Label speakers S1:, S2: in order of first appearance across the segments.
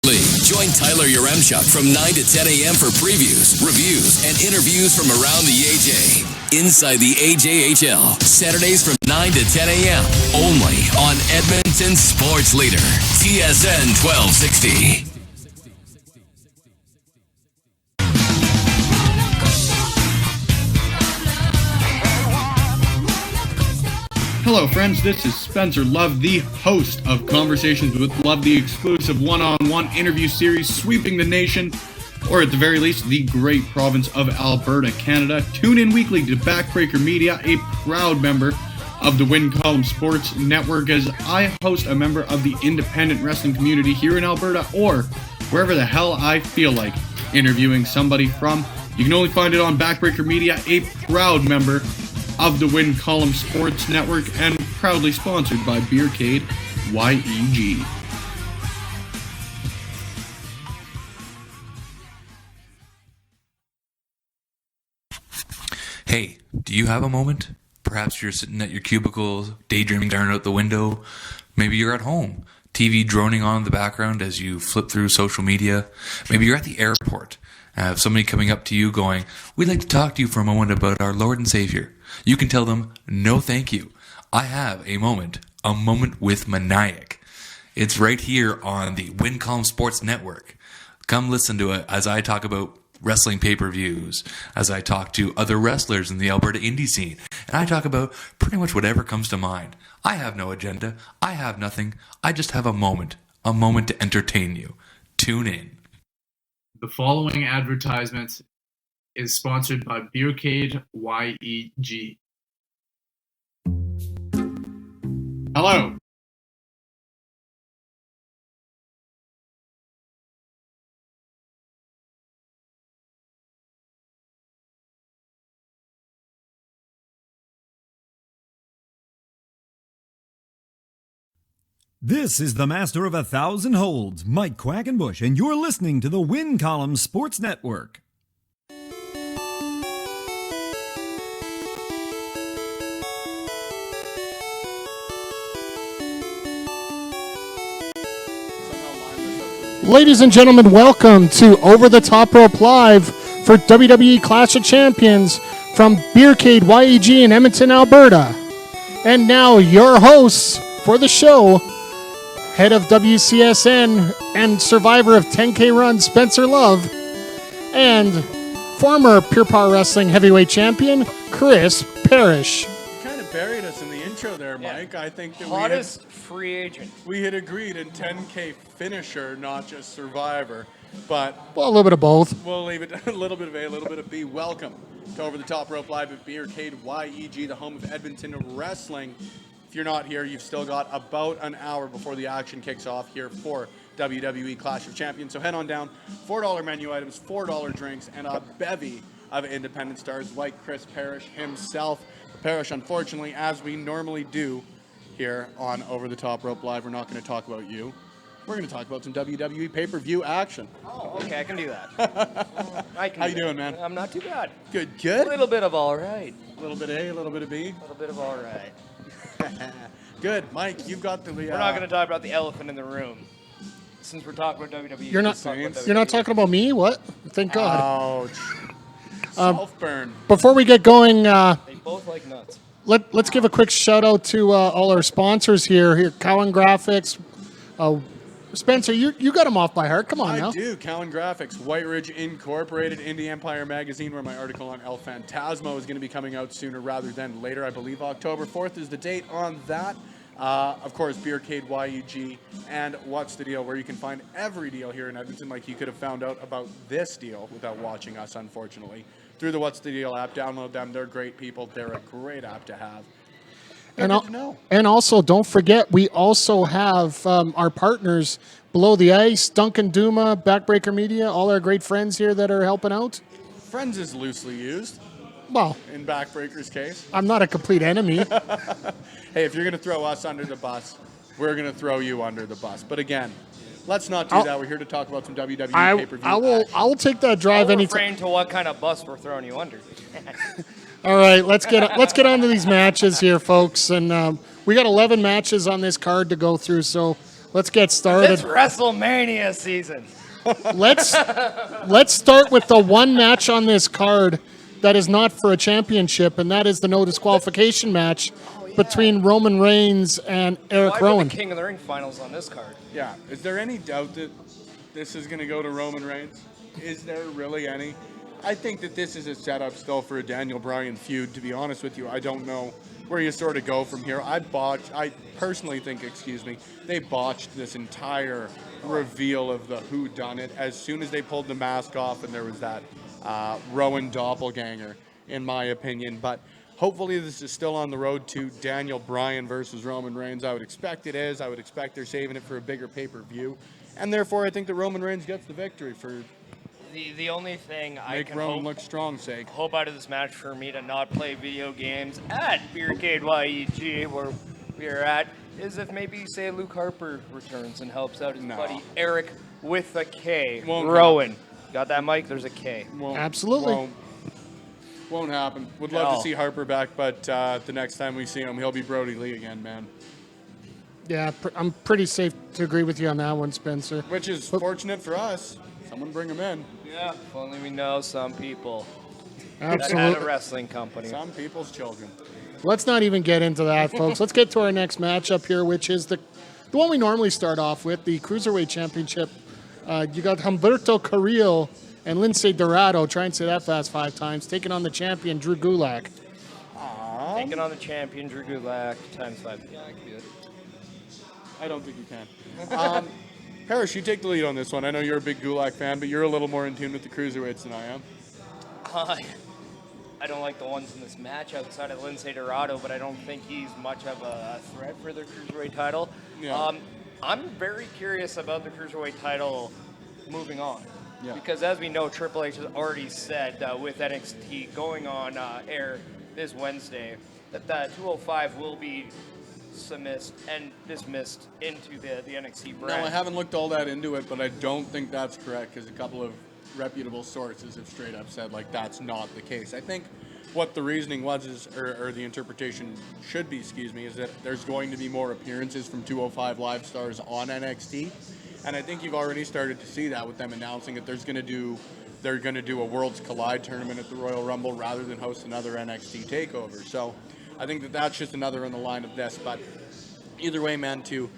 S1: Join Tyler Yaremchuk from 9 to 10 a.m. for previews, reviews, and interviews from around the AJ. Inside the AJHL, Saturdays from 9 to 10 a.m. Only on Edmonton Sports Leader, TSN 1260.
S2: Hello, friends. This is Spencer Love, the host of Conversations with Love, the exclusive one-on-one interview series sweeping the nation, or at the very least, the great province of Alberta, Canada. Tune in weekly to Backbreaker Media, a proud member of the Win Column Sports Network, as I host a member of the independent wrestling community here in Alberta, or wherever the hell I feel like interviewing somebody from. You can only find it on Backbreaker Media, a proud member of the Win Column Sports Network, and proudly sponsored by Beercade YEG.
S3: Hey, do you have a moment? Perhaps you're sitting at your cubicle, daydreaming staring out the window. Maybe you're at home, TV droning on in the background as you flip through social media. Maybe you're at the airport. Have somebody coming up to you going, "We'd like to talk to you for a moment about our Lord and Savior." You can tell them, "No, thank you. I have a moment with Maniac." It's right here on the Win Column Sports Network. Come listen to it as I talk about wrestling pay-per-views, as I talk to other wrestlers in the Alberta indie scene, and I talk about pretty much whatever comes to mind. I have no agenda. I have nothing. I just have a moment to entertain you. Tune in.
S2: The following advertisement is sponsored by Beercade YEG. Hello.
S4: This is the master of 1,000 holds, Mike Quackenbush, and you're listening to the Win Column Sports Network.
S5: Ladies and gentlemen, welcome to Over the Top Rope Live for WWE Clash of Champions from Beercade YEG in Edmonton, Alberta. And now your hosts for the show, head of WCSN and survivor of 10K Run, Spencer Love, and former Pure Power Wrestling heavyweight champion, Chris Parrish.
S6: You kind of buried us in the intro there, Mike. I think that
S7: hottest free agent.
S6: We had agreed in 10K finisher, not just survivor. But
S5: well, a little bit of both.
S6: We'll leave it a little bit of A, a little bit of B. Welcome to Over the Top Rope Live at Beercade YEG, the home of Edmonton Wrestling. If you're not here, you've still got about an hour before the action kicks off here for WWE Clash of Champions. So head on down, $4 menu items, $4 drinks, and a bevy of independent stars like Chris Parrish himself. Parrish, unfortunately, as we normally do here on Over the Top Rope Live, we're not going to talk about you. We're going to talk about some WWE pay-per-view action.
S7: Oh, okay, I can do that.
S6: How you doing, man?
S7: I'm not too bad.
S6: Good.
S7: A little bit of all right.
S6: A little bit A, a little bit of B?
S7: A little bit of all right.
S6: Good. Mike, you've got the...
S7: We're not going to talk about the elephant in the room. Since we're talking about WWE,
S5: You're not talking about me? What? Thank God.
S6: Ouch. Self-burn.
S5: Before we get going,
S7: they both like nuts.
S5: Let's give a quick shout out to all our sponsors here. Cowan Graphics. Spencer, you got them off by heart. Come on now.
S6: I do. Cowan Graphics, White Ridge Incorporated, Indie Empire Magazine, where my article on El Phantasmo is going to be coming out sooner rather than later. I believe October 4th is the date on that. Of course, Beercade YEG, and What's the Deal, where you can find every deal here in Edmonton, like you could have found out about this deal without watching us, unfortunately, through the What's the Deal app. Download them. They're great people. They're a great app to have. And also, don't forget, we also have our partners, Below the Ice, Duncan Duma, Backbreaker Media, all our great friends here that are helping out. Friends is loosely used.
S5: Well,
S6: in Backbreaker's case.
S5: I'm not a complete enemy.
S6: Hey, if you're going to throw us under the bus, we're going to throw you under the bus. But again, let's not do that. We're here to talk about some WWE pay-per-view action.
S5: I will take that drive anytime.
S7: Refrain to what kind of bus we're throwing you under.
S5: All right, let's get on to these matches here, folks. And we got 11 matches on this card to go through, so let's get started.
S7: It's WrestleMania season.
S5: Let's start with the one match on this card that is not for a championship, and that is the no disqualification match between Roman Reigns and Eric
S7: Why
S5: Rowan.
S7: put the King of the Ring finals on this card?
S6: Yeah. Is there any doubt that this is going to go to Roman Reigns? Is there really any? I think that this is a setup still for a Daniel Bryan feud, to be honest with you. I don't know where you sort of go from here. I personally think, they botched this entire reveal of the whodunit as soon as they pulled the mask off and there was that Rowan doppelganger, in my opinion. But hopefully this is still on the road to Daniel Bryan versus Roman Reigns. I would expect it is. I would expect they're saving it for a bigger pay-per-view. And therefore, I think that Roman Reigns gets the victory for
S7: The only thing I
S6: make
S7: can
S6: Roman look strong sake.
S7: hope out of this match for me to not play video games at Beercade YEG, where we are at, is if maybe say Luke Harper returns and helps out his buddy Eric with a K. Rowan. Got that, Mike? There's a K.
S5: Absolutely.
S6: Won't happen. Would love to see Harper back, but the next time we see him, he'll be Brody Lee again, man.
S5: Yeah, I'm pretty safe to agree with you on that one, Spencer.
S6: Which is fortunate for us. Someone bring him in.
S7: Yeah, if only we know some people
S5: Absolutely.
S7: that had a wrestling company.
S6: Some people's children.
S5: Let's not even get into that, folks. Let's get to our next matchup here, which is the one we normally start off with, the Cruiserweight Championship. You got Humberto Carrillo and Lince Dorado, try and say that fast 5 times, taking on the champion, Drew Gulak.
S7: Taking on the champion, Drew Gulak, times 5. Yeah, I can do it.
S6: I don't think you can. Harris, you take the lead on this one. I know you're a big Gulak fan, but you're a little more in tune with the Cruiserweights than I am.
S7: I don't like the ones in this match outside of Lince Dorado, but I don't think he's much of a threat for the Cruiserweight title.
S6: Yeah.
S7: I'm very curious about the Cruiserweight title moving on.
S6: Yeah.
S7: Because as we know, Triple H has already said with NXT going on air this Wednesday that the 205 will be dismissed into the NXT brand.
S6: No, I haven't looked all that into it, but I don't think that's correct because a couple of reputable sources have straight up said like that's not the case. I think what the reasoning was or the interpretation should be, is that there's going to be more appearances from 205 Live stars on NXT, and I think you've already started to see that with them announcing that they're going to do a Worlds Collide tournament at the Royal Rumble rather than host another NXT takeover. So I think that that's just another in the line of this. But either way, man, to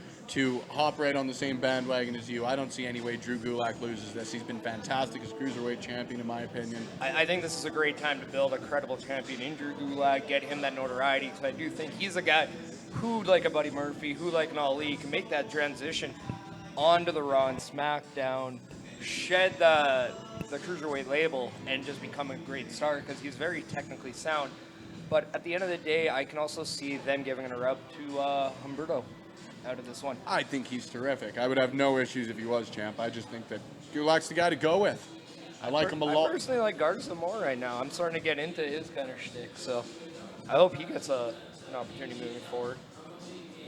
S6: hop right on the same bandwagon as you, I don't see any way Drew Gulak loses this. He's been fantastic as Cruiserweight champion, in my opinion.
S7: I think this is a great time to build a credible champion in Drew Gulak, get him that notoriety, because I do think he's a guy who, like a Buddy Murphy, who, like an Ali, can make that transition onto the Raw and SmackDown, shed the Cruiserweight label, and just become a great star, because he's very technically sound. But at the end of the day, I can also see them giving it a rub to Humberto out of this one.
S6: I think he's terrific. I would have no issues if he was champ. I just think that Gulak's the guy to go with. I like him a lot.
S7: I personally like Garza more right now. I'm starting to get into his kind of shtick, so I hope he gets an opportunity moving forward.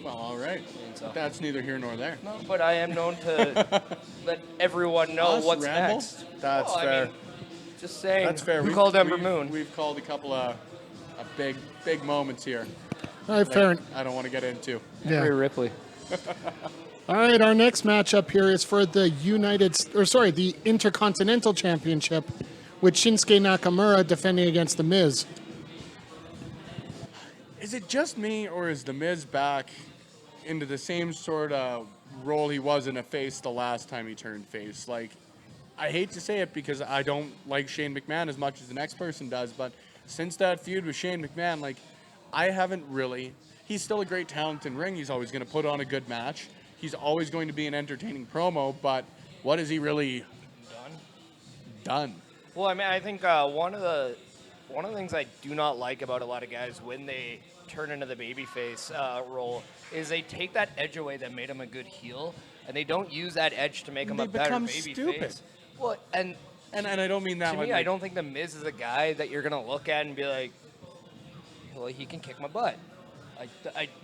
S6: Well, all right.
S7: So.
S6: But that's neither here nor there.
S7: No, but I am known to let everyone know what's
S6: ramble?
S7: next.
S6: That's fair.
S7: I mean, just saying.
S6: That's fair.
S7: Who called Ember Moon?
S6: We've called a couple of big moments here.
S5: All right, fair.
S6: I don't want to get into.
S5: Yeah.
S7: Rhea Ripley.
S5: All right, our next matchup here is for the the Intercontinental Championship, with Shinsuke Nakamura defending against The Miz.
S6: Is it just me, or is The Miz back into the same sort of role he was in a face the last time he turned face? Like, I hate to say it because I don't like Shane McMahon as much as the next person does, but since that feud with Shane McMahon, like, I haven't really... He's still a great talent in ring. He's always going to put on a good match. He's always going to be an entertaining promo, but what is he really done?
S7: Well, I mean, I think one of the things I do not like about a lot of guys when they turn into the babyface role is they take that edge away that made him a good heel, and they don't use that edge to make him a better babyface.
S6: Stupid.
S7: Well, and
S6: I don't mean that.
S7: To me, I don't think The Miz is a guy that you're gonna look at and be like, well, he can kick my butt.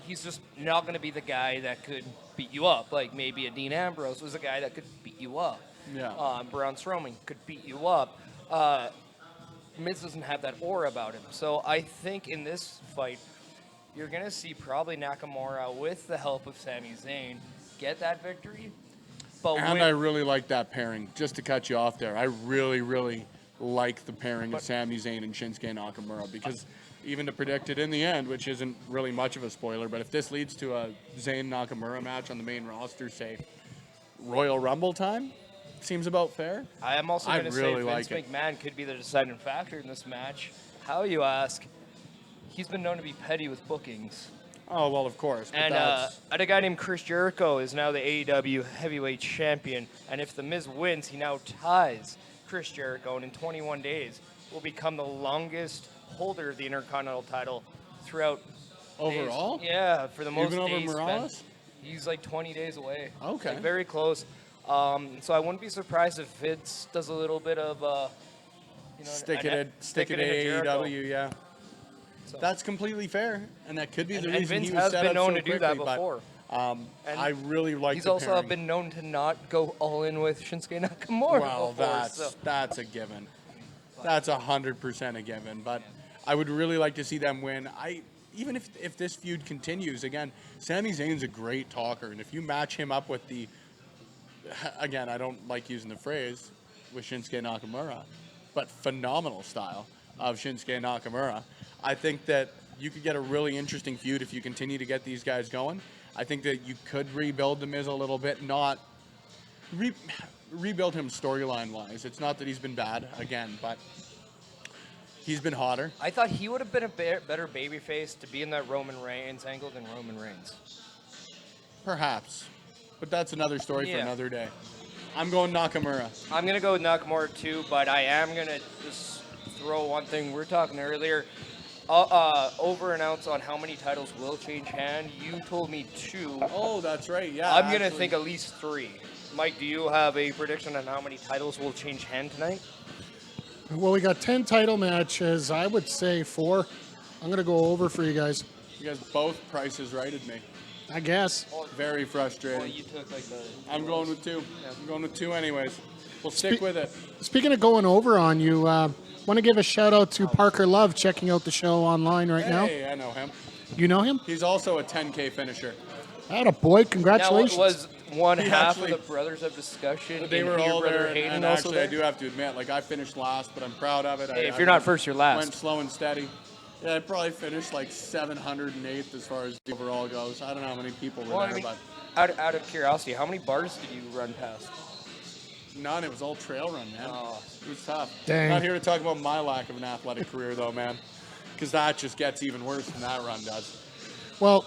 S7: He's just not going to be the guy that could beat you up. Like maybe a Dean Ambrose was a guy that could beat you up.
S6: Yeah.
S7: Braun Strowman could beat you up. Miz doesn't have that aura about him. So I think in this fight, you're going to see probably Nakamura with the help of Sami Zayn get that victory. But
S6: And I really like that pairing. Just to cut you off there, I really, really like the pairing of Sami Zayn and Shinsuke Nakamura, because even to predict it in the end, which isn't really much of a spoiler, but if this leads to a Zayn-Nakamura match on the main roster, say, Royal Rumble time, seems about fair.
S7: I am also going to
S6: really
S7: say Vince
S6: like it.
S7: McMahon could be the deciding factor in this match. How, you ask? He's been known to be petty with bookings.
S6: Oh, well, of course. But
S7: And
S6: that's,
S7: a guy named Chris Jericho is now the AEW Heavyweight Champion. And if The Miz wins, he now ties Chris Jericho, and in 21 days will become the longest holder of the Intercontinental title throughout
S6: overall?
S7: days. Yeah, for the most
S6: Even over
S7: days
S6: Morales?
S7: spent. He's like 20 days away.
S6: Okay.
S7: Like, very close. So I wouldn't be surprised if Vince does a little bit of,
S6: Stick it at
S7: Jericho.
S6: AEW, yeah.
S7: So-
S6: That's completely fair, and that could be the
S7: And
S6: reason
S7: Vince
S6: he was
S7: has
S6: set
S7: been
S6: up
S7: known
S6: so
S7: to do that
S6: quickly, but,
S7: before. And
S6: I really like
S7: He's
S6: the
S7: also
S6: pairing.
S7: been known to not go all in with Shinsuke Nakamura
S6: Well,
S7: before.
S6: that's a given. That's 100% a given. But I would really like to see them win. Even if this feud continues, again, Sami Zayn's a great talker, and if you match him up with again, I don't like using the phrase with Shinsuke Nakamura, but phenomenal style of Shinsuke Nakamura, I think that you could get a really interesting feud if you continue to get these guys going. I think that you could rebuild The Miz a little bit, not rebuild him storyline-wise. It's not that he's been bad, again, but he's been hotter.
S7: I thought he would have been a better babyface to be in that Roman Reigns angle than Roman Reigns.
S6: Perhaps. But that's another story for
S7: Yeah.
S6: another day. I'm going Nakamura.
S7: I'm going to go with Nakamura too, but I am going to just throw one thing. We were talking earlier. Over-announce on how many titles will change hand. You told me 2.
S6: Oh, that's right, yeah.
S7: I'm going to
S6: actually.
S7: think at least 3. Mike, do you have a prediction on how many titles will change hand tonight?
S5: Well, we got 10 title matches. I would say 4. I'm going to go over for you guys.
S6: You guys both prices righted me.
S5: I guess.
S6: Very frustrating.
S7: Well, you took like the...
S6: I'm going with 2. I'm going with 2 anyways. We'll stick with it.
S5: Speaking of going over on you, want to give a shout out to Parker Love checking out the show online right now.
S6: Hey, I know him.
S5: You know him?
S6: He's also a 10K finisher.
S5: Atta boy,
S7: Now,
S5: congratulations.
S7: was one
S6: He
S7: half
S6: actually-
S7: of the Brothers of Discussion
S6: They
S7: and
S6: were
S7: your
S6: all
S7: brother
S6: there,
S7: Hayden
S6: and
S7: also
S6: actually,
S7: there?
S6: I do have to admit, like, I finished last, but I'm proud of it.
S7: Hey, if
S6: I
S7: you're not first, you're last.
S6: Went slow and steady. Yeah, I probably finished like 708th as far as the overall goes. I don't know how many people were
S7: Well, I
S6: there,
S7: mean,
S6: but
S7: out of curiosity, how many bars did you run past?
S6: none. It was all trail run, man.
S7: Oh.
S6: It was tough.
S5: Dang.
S6: Not here to talk about my lack of an athletic career, though, man, because that just gets even worse than that run does.
S5: Well,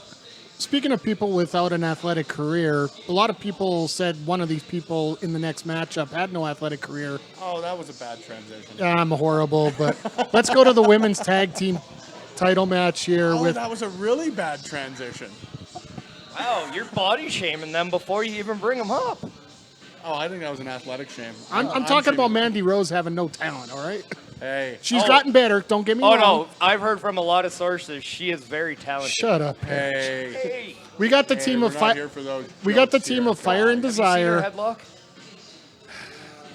S5: speaking of people without an athletic career, a lot of people said one of these people in the next matchup had no athletic career.
S6: Oh, that was a bad transition.
S5: I'm horrible, but let's go to the women's tag team title match here
S6: Oh,
S5: with
S6: that was a really bad transition.
S7: Wow, you're body shaming them before you even bring them up.
S6: Oh, I think that was an athletic shame.
S5: I'm talking about Mandy Rose having no talent, all right?
S6: Hey,
S5: She's gotten better, don't get me
S7: Oh
S5: wrong.
S7: no, I've heard from a lot of sources she is very talented.
S5: Shut up.
S6: hey,
S7: Hey,
S5: We got the
S6: hey,
S5: team
S6: we're
S5: of
S6: not
S5: fire.
S6: here for those
S5: We got the
S6: jokes
S5: team
S6: here.
S5: of Fire and
S7: have you seen her
S5: Desire.
S7: headlock?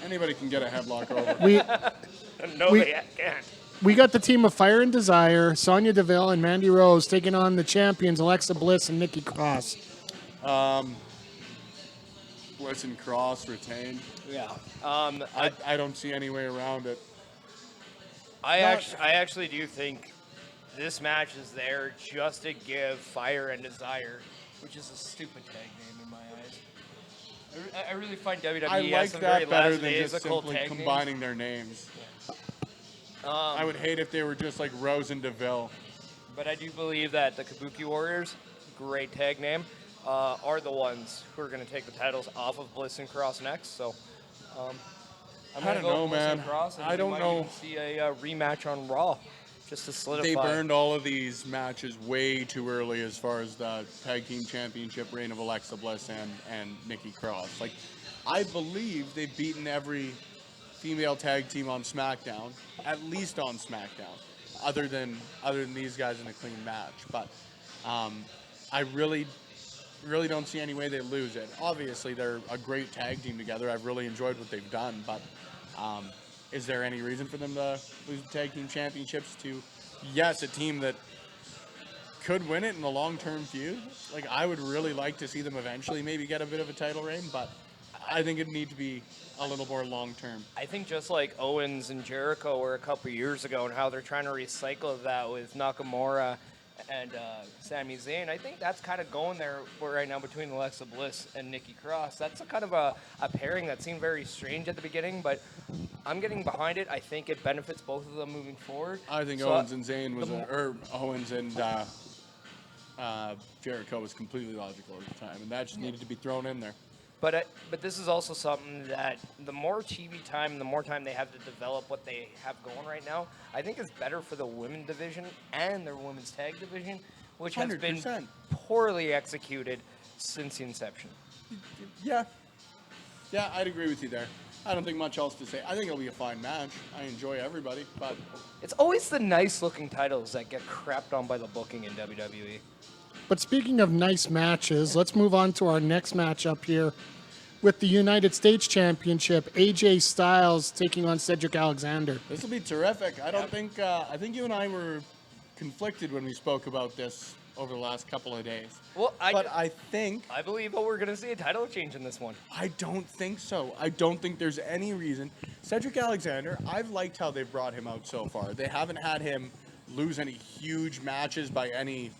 S6: Anybody can get a headlock over.
S5: We
S7: No,
S5: We-
S7: they can't.
S5: we got the team of Fire and Desire, Sonya Deville and Mandy Rose taking on the champions Alexa Bliss and Nikki Cross.
S6: Bliss and Cross retained.
S7: Yeah.
S6: I don't see any way around it.
S7: I actually do think this match is there just to give Fire and Desire, which is a stupid tag name in my eyes. I really find WWE
S6: I
S7: has
S6: like
S7: some very
S6: that better
S7: last
S6: than just
S7: physical
S6: simply
S7: tag
S6: combining their names. I would hate if they were just like Rose and Deville.
S7: But I do believe that the Kabuki Warriors, great tag name, are the ones who are going to take the titles off of Bliss and Cross next. So I'm
S6: I
S7: gonna
S6: don't
S7: go
S6: know,
S7: with Bliss and
S6: man.
S7: Cross, and
S6: I
S7: we
S6: don't
S7: might
S6: know.
S7: even see a rematch on Raw just to solidify.
S6: They burned all of these matches way too early as far as the tag team championship reign of Alexa Bliss and Nikki Cross. Like, I believe they've beaten every female tag team on SmackDown, at least on SmackDown, other than these guys in a clean match. But I really don't see any way they lose it. Obviously, they're a great tag team together. I've really enjoyed what they've done, but is there any reason for them to lose the tag team championships to, yes, a team that could win it in the long-term feud. Like, I would really like to see them eventually maybe get a bit of a title reign, but I think it'd need to be a little more long-term.
S7: I think just like Owens and Jericho were a couple years ago and how they're trying to recycle that with Nakamura and Sami Zayn, I think that's kind of going there right now between Alexa Bliss and Nikki Cross. That's a kind of a pairing that seemed very strange at the beginning, but I'm getting behind it. I think it benefits both of them moving forward.
S6: I think
S7: So,
S6: Owens and Zayn was, Owens and Jericho was completely logical at the time, and that just needed to be thrown in there.
S7: But this is also something that the more TV time and the more time they have to develop what they have going right now, I think is better for the women's division and their women's tag division, which has
S6: 100%.
S7: been poorly executed since the inception.
S6: Yeah, I'd agree with you there. I don't think much else to say. I think it'll be a fine match. I enjoy everybody, but
S7: It's always the nice-looking titles that get crapped on by the booking in WWE.
S5: But speaking of nice matches, let's move on to our next matchup here with the United States Championship. AJ Styles taking on Cedric Alexander.
S6: this will be terrific. I don't think I think you and I were conflicted when we spoke about this over the last couple of days.
S7: Well,
S6: I
S7: believe that we're going to see a title change in this one.
S6: I don't think so. I don't think there's any reason. Cedric Alexander, I've liked how they've brought him out so far. They haven't had him lose any huge matches by any...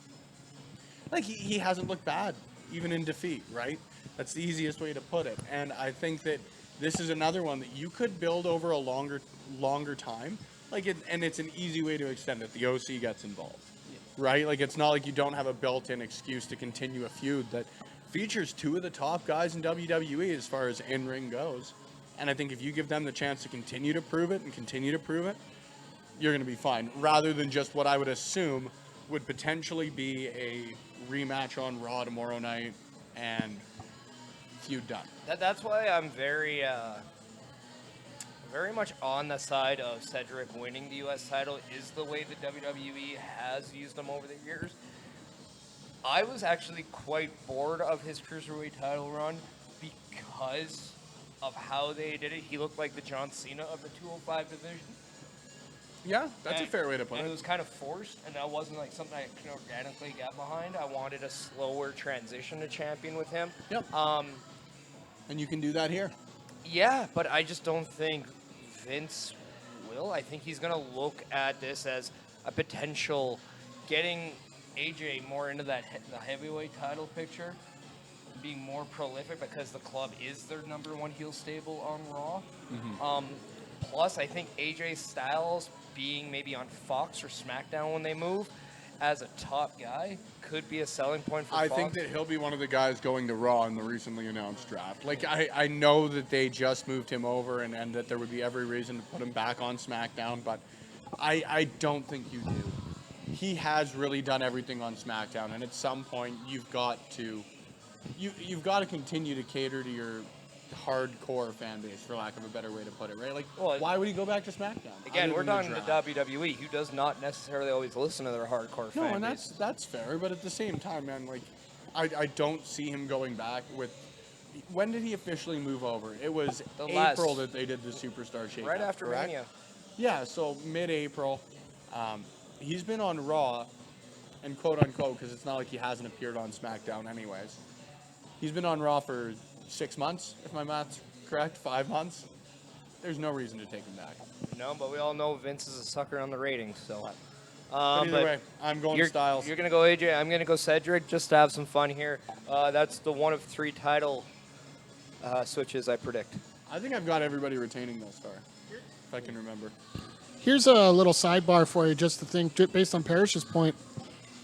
S6: Like, he hasn't looked bad, even in defeat, right? That's the easiest way to put it. And I think that this is another one that you could build over a longer time. And it's an easy way to extend it. The OC gets involved, right? Like, it's not like you don't have a built-in excuse to continue a feud that features two of the top guys in WWE as far as in-ring goes. And I think if you give them the chance to continue to prove it, you're going to be fine. Rather than just what I would assume would potentially be a rematch on Raw tomorrow night and feud done.
S7: That's why I'm very much on the side of Cedric winning the U.S. title is the way that WWE has used him over the years. I was actually quite bored of his Cruiserweight title run because of how they did it. He looked like the John Cena of the 205 division.
S6: Yeah, that's a fair way to put
S7: And
S6: it.
S7: it was kind of forced, and that wasn't like something I could organically get behind. I wanted a slower transition to champion with him.
S6: Yep. And you can do that here.
S7: Yeah, but I just don't think Vince will. I think he's going to look at this as a potential getting AJ more into the heavyweight title picture, being more prolific because the club is their number one heel stable on Raw.
S6: Mm-hmm.
S7: Plus, I think AJ Styles being maybe on Fox or SmackDown when they move as a top guy could be a selling point for Fox.
S6: I think that he'll be one of the guys going to Raw in the recently announced draft. Like, I know that they just moved him over and that there would be every reason to put him back on SmackDown, but I don't think you do. He has really done everything on SmackDown, and at some point you've got to continue to cater to your hardcore fan base, for lack of a better way to put it, right? Like, why would he go back to SmackDown?
S7: Again, we're talking to WWE, who does not necessarily always listen to their hardcore fan
S6: No, and
S7: base.
S6: that's fair, but at the same time, man, like, I don't see him going back with... When did he officially move over? It was April that they did the Superstar Shake-Up,
S7: right after
S6: correct?
S7: Mania.
S6: Yeah, so mid-April. He's been on Raw, and quote-unquote, because it's not like he hasn't appeared on SmackDown anyways. He's been on Raw for 6 months, if my math's correct, 5 months. There's no reason to take him back.
S7: No, but we all know Vince is a sucker on the ratings, so...
S6: But either way, I'm going Styles.
S7: You're going to go AJ, I'm going to go Cedric, just to have some fun here. That's the one of 3 title switches I predict.
S6: I think I've got everybody retaining thus far, if I can remember.
S5: Here's a little sidebar for you, just to think, based on Parrish's point.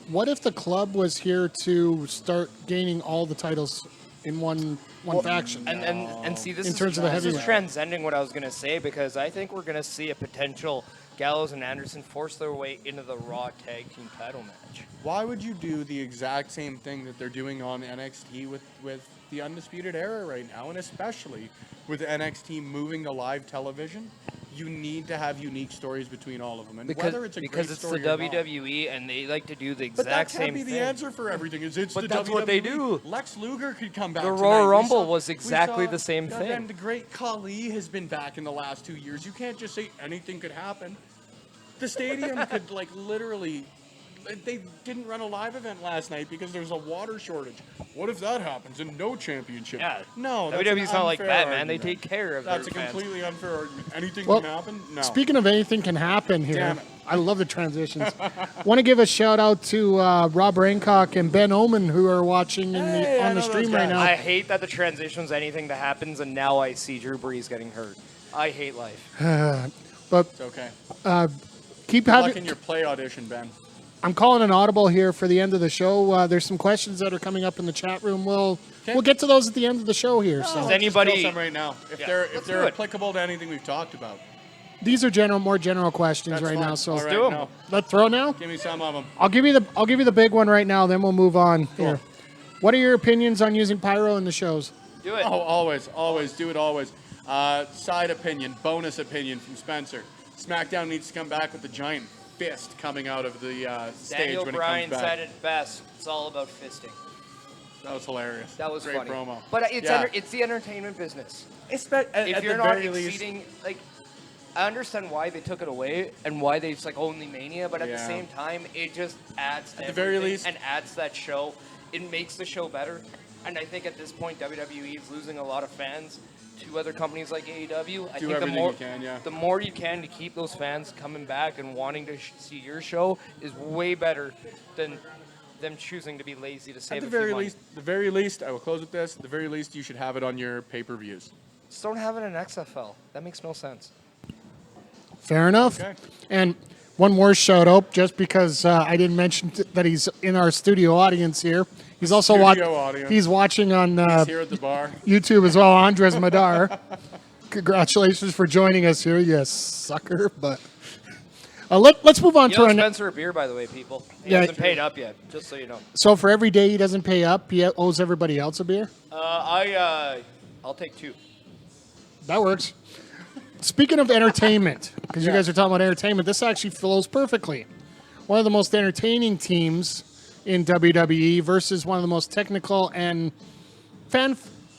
S5: What if the club was here to start gaining all the titles in one faction?
S7: And see, this
S5: In
S7: is
S5: terms of the
S7: this is
S5: heavyweight.
S7: transcending what I was going to say, because I think we're going to see a potential Gallows and Anderson force their way into the Raw Tag Team title match.
S6: Why would you do the exact same thing that they're doing on NXT with the Undisputed Era right now, and especially with NXT moving to live television? You need to have unique stories between all of them, and whether it's a great
S7: it's
S6: story
S7: the
S6: or not.
S7: WWE, and they like to do the
S6: But that
S7: exact same
S6: can't be
S7: thing.
S6: the answer for everything. It's
S7: But
S6: the
S7: that's
S6: WWE.
S7: what they do.
S6: Lex Luger could come back.
S7: The
S6: tonight.
S7: Royal
S6: We
S7: Rumble
S6: saw-
S7: was
S6: we
S7: exactly
S6: saw-
S7: the same
S6: and
S7: thing.
S6: then the great Khali has been back in the last 2 years. You can't just say anything could happen. The stadium could literally they didn't run a live event last night because there's a water shortage. What if that happens and no championship?
S7: Yeah.
S6: No, that's
S7: WWE's
S6: an
S7: not like
S6: unfair
S7: that, man.
S6: argument.
S7: They take care of
S6: That's a
S7: their fans.
S6: completely unfair argument. Anything
S5: Well,
S6: can happen? No.
S5: Speaking of anything can happen here,
S6: Damn it.
S5: I love the transitions. Want to give a shout out to Rob Rancock and Ben Oman who are watching
S6: Hey, I
S5: on the
S6: know
S5: stream
S6: those
S5: right
S6: guys.
S5: now.
S7: I hate that the transition's anything that happens, and now I see Drew Brees getting hurt. I hate life.
S5: But
S6: It's okay.
S5: keep
S6: Good luck
S5: having.
S6: in your play audition, Ben.
S5: I'm calling an audible here for the end of the show. There's some questions that are coming up in the chat room. We'll get to those at the end of the show here.
S6: Let's
S5: So
S6: just
S7: anybody-
S6: throw some right now? If
S7: Yeah,
S6: they're
S7: let's
S6: if they're
S7: do it.
S6: applicable to anything we've talked about.
S5: these are more general questions
S6: That's
S5: right
S6: fine.
S5: now. So
S6: All right,
S7: do 'em.
S6: no.
S5: let's throw now.
S6: Give me some of them.
S5: I'll give you the big one right now. Then we'll move on here. What are your opinions on using pyro in the shows?
S7: Do it.
S6: Oh, always, do it always. Side opinion, bonus opinion from Spencer. SmackDown needs to come back with the giant fist coming out of the stage
S7: Daniel
S6: when
S7: Bryan
S6: it comes back.
S7: said it best. It's all about fisting.
S6: That was hilarious.
S7: That was
S6: great
S7: funny.
S6: promo.
S7: But it's
S6: Yeah.
S7: it's the entertainment business.
S6: If
S7: If you're not exceeding, like, I understand why they took it away and why they it's like only Mania, but at the
S6: Yeah.
S7: same time, it just adds to
S6: At the very
S7: everything
S6: least-
S7: and adds that show. It makes the show better. And I think at this point, WWE is losing a lot of fans to other companies like AEW. I
S6: Do
S7: think
S6: everything you can, yeah.
S7: the more you can to keep those fans coming back and wanting to see your show is way better than them choosing to be lazy to save
S6: At the
S7: a few
S6: very
S7: money.
S6: least, I will close with this. At the very least, you should have it on your pay-per-views.
S7: Just don't have it in XFL. That makes no sense.
S5: Fair enough.
S6: Okay.
S5: And one more shout out, just because I didn't mention that he's in our studio audience here. He's also
S6: Studio audience.
S5: He's watching on
S6: Here at the bar.
S5: YouTube as well. Andres Madar. Congratulations for joining us here, you sucker. But let's move on
S7: You
S5: to
S7: owe
S5: our
S7: Spencer a beer, by the way, people. He
S5: Yeah.
S7: hasn't paid up yet, just so you know.
S5: So for every day he doesn't pay up, he owes everybody else a beer.
S7: I'll take 2.
S5: That works. Speaking of entertainment, because you guys are talking about entertainment, this actually flows perfectly. One of the most entertaining teams in WWE versus one of the most technical and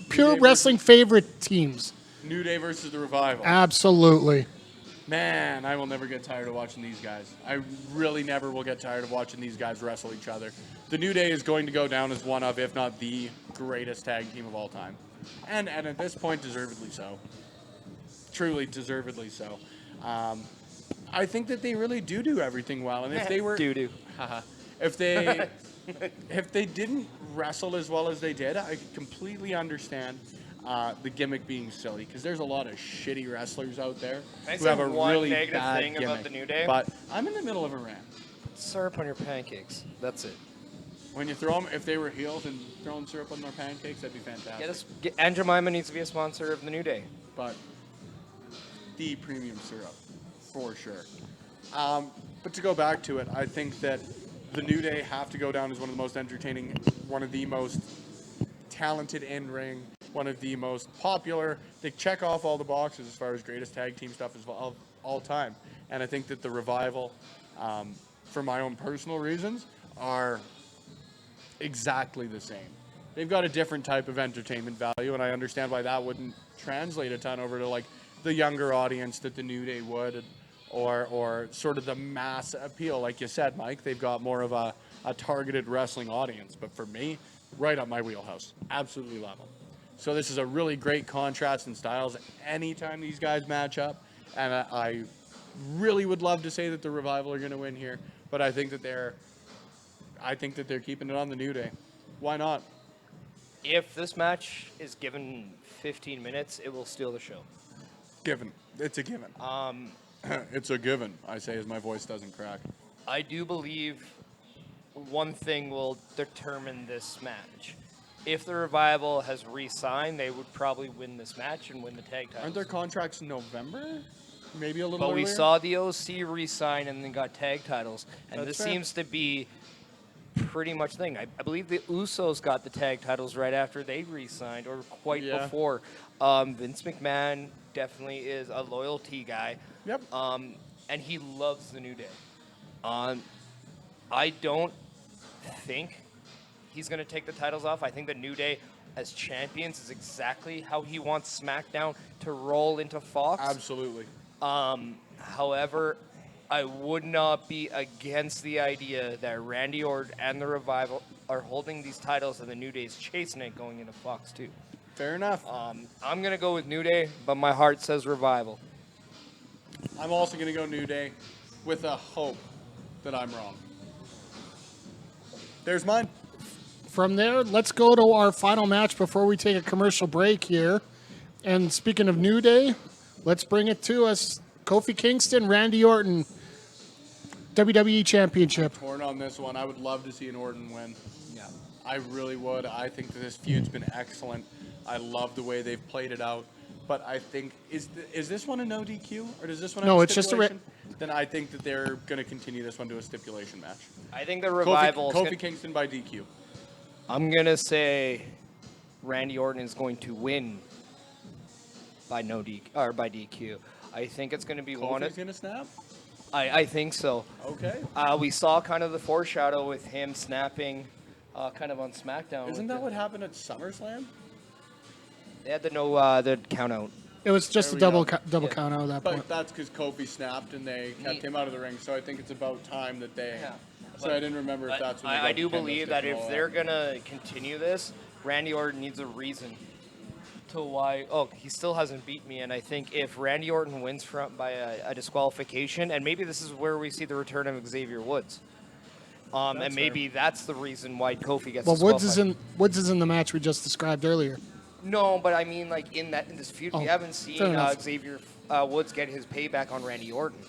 S5: pure
S6: Day
S5: wrestling favorite teams.
S6: New Day versus the Revival.
S5: Absolutely.
S6: Man, I will never get tired of watching these guys. I really never will get tired of watching these guys wrestle each other. The New Day is going to go down as one of, if not the greatest tag team of all time. And at this point, deservedly so. Truly, deservedly so. I think that they really do everything well. And if they were...
S7: Doo-doo.
S6: if they... if they didn't wrestle as well as they did, I could completely understand the gimmick being silly, because there's a lot of shitty wrestlers out there
S7: Can I
S6: who
S7: say
S6: have a
S7: one
S6: really
S7: negative
S6: bad
S7: thing
S6: gimmick.
S7: about the New Day?
S6: But I'm in the middle of a rant.
S7: Syrup on your pancakes. That's it.
S6: When you throw them, if they were heels and throwing syrup on their pancakes, that'd be fantastic.
S7: Aunt Jemima needs to be a sponsor of the New Day.
S6: But the premium syrup, for sure. But to go back to it, I think that the New Day have to go down as one of the most entertaining, one of the most talented in-ring, one of the most popular. They check off all the boxes as far as greatest tag team stuff of all time. And I think that the Revival, for my own personal reasons, are exactly the same. They've got a different type of entertainment value, and I understand why that wouldn't translate a ton over to like the younger audience that the New Day would, or sort of the mass appeal. Like you said, Mike, they've got more of a targeted wrestling audience. But for me, right up my wheelhouse. Absolutely love them. So this is a really great contrast in styles anytime these guys match up. And I really would love to say that the Revival are going to win here, but I think that they're keeping it on the New Day. Why not?
S7: If this match is given 15 minutes, it will steal the show.
S6: Given. It's a given. It's a given, I say as my voice doesn't crack.
S7: I do believe one thing will determine this match. If the Revival has re-signed, they would probably win this match and win the tag titles.
S6: Aren't their contracts in November? Maybe a little
S7: But
S6: earlier?
S7: we saw the OC re-sign and then got tag titles. And
S6: That's
S7: this
S6: fair.
S7: seems to be pretty much the thing. I believe the Usos got the tag titles right after they re-signed, or quite before. Vince McMahon definitely is a loyalty guy.
S6: Yep.
S7: And he loves the New Day. I don't think he's going to take the titles off. I think the New Day as champions is exactly how he wants SmackDown to roll into Fox.
S6: Absolutely.
S7: However, I would not be against the idea that Randy Orton and the Revival are holding these titles and the New Day's chasing it going into Fox 2.
S6: Fair enough.
S7: I'm going to go with New Day, but my heart says Revival.
S6: I'm also going to go New Day with a hope that I'm wrong. There's mine.
S5: From there, let's go to our final match before we take a commercial break here. And speaking of New Day, let's bring it to us. Kofi Kingston, Randy Orton, WWE Championship.
S6: Torn on this one. I would love to see an Orton win. Yeah, I really would. I think that this feud's been excellent. I love the way they've played it out. But I think, is this one a no DQ? Or does this one have a
S5: it's just a...
S6: Then I think that they're going to continue this one to a stipulation match.
S7: I think the Revival...
S6: Kofi Kingston by DQ.
S7: I'm going to say Randy Orton is going to win by by DQ. I think it's going to be one...
S6: Kofi's going to snap?
S7: I think so.
S6: Okay.
S7: We saw kind of the foreshadow with him snapping kind of on SmackDown.
S6: Isn't that what happened at SummerSlam?
S7: They had the count out.
S5: It was just a double count out at that point.
S6: But that's because Kofi snapped and they kept him out of the ring. So I think it's about time that they...
S7: Yeah.
S6: So I didn't remember if that's when
S7: I do believe that if they're going to continue this, Randy Orton needs a reason to why... Oh, he still hasn't beat me. And I think if Randy Orton wins by a disqualification, and maybe this is where we see the return of Xavier Woods. And maybe that's the reason why Kofi gets disqualified.
S5: Woods is in the match we just described earlier.
S7: No, but I mean, like, in this feud, we haven't seen Xavier Woods get his payback on Randy Orton.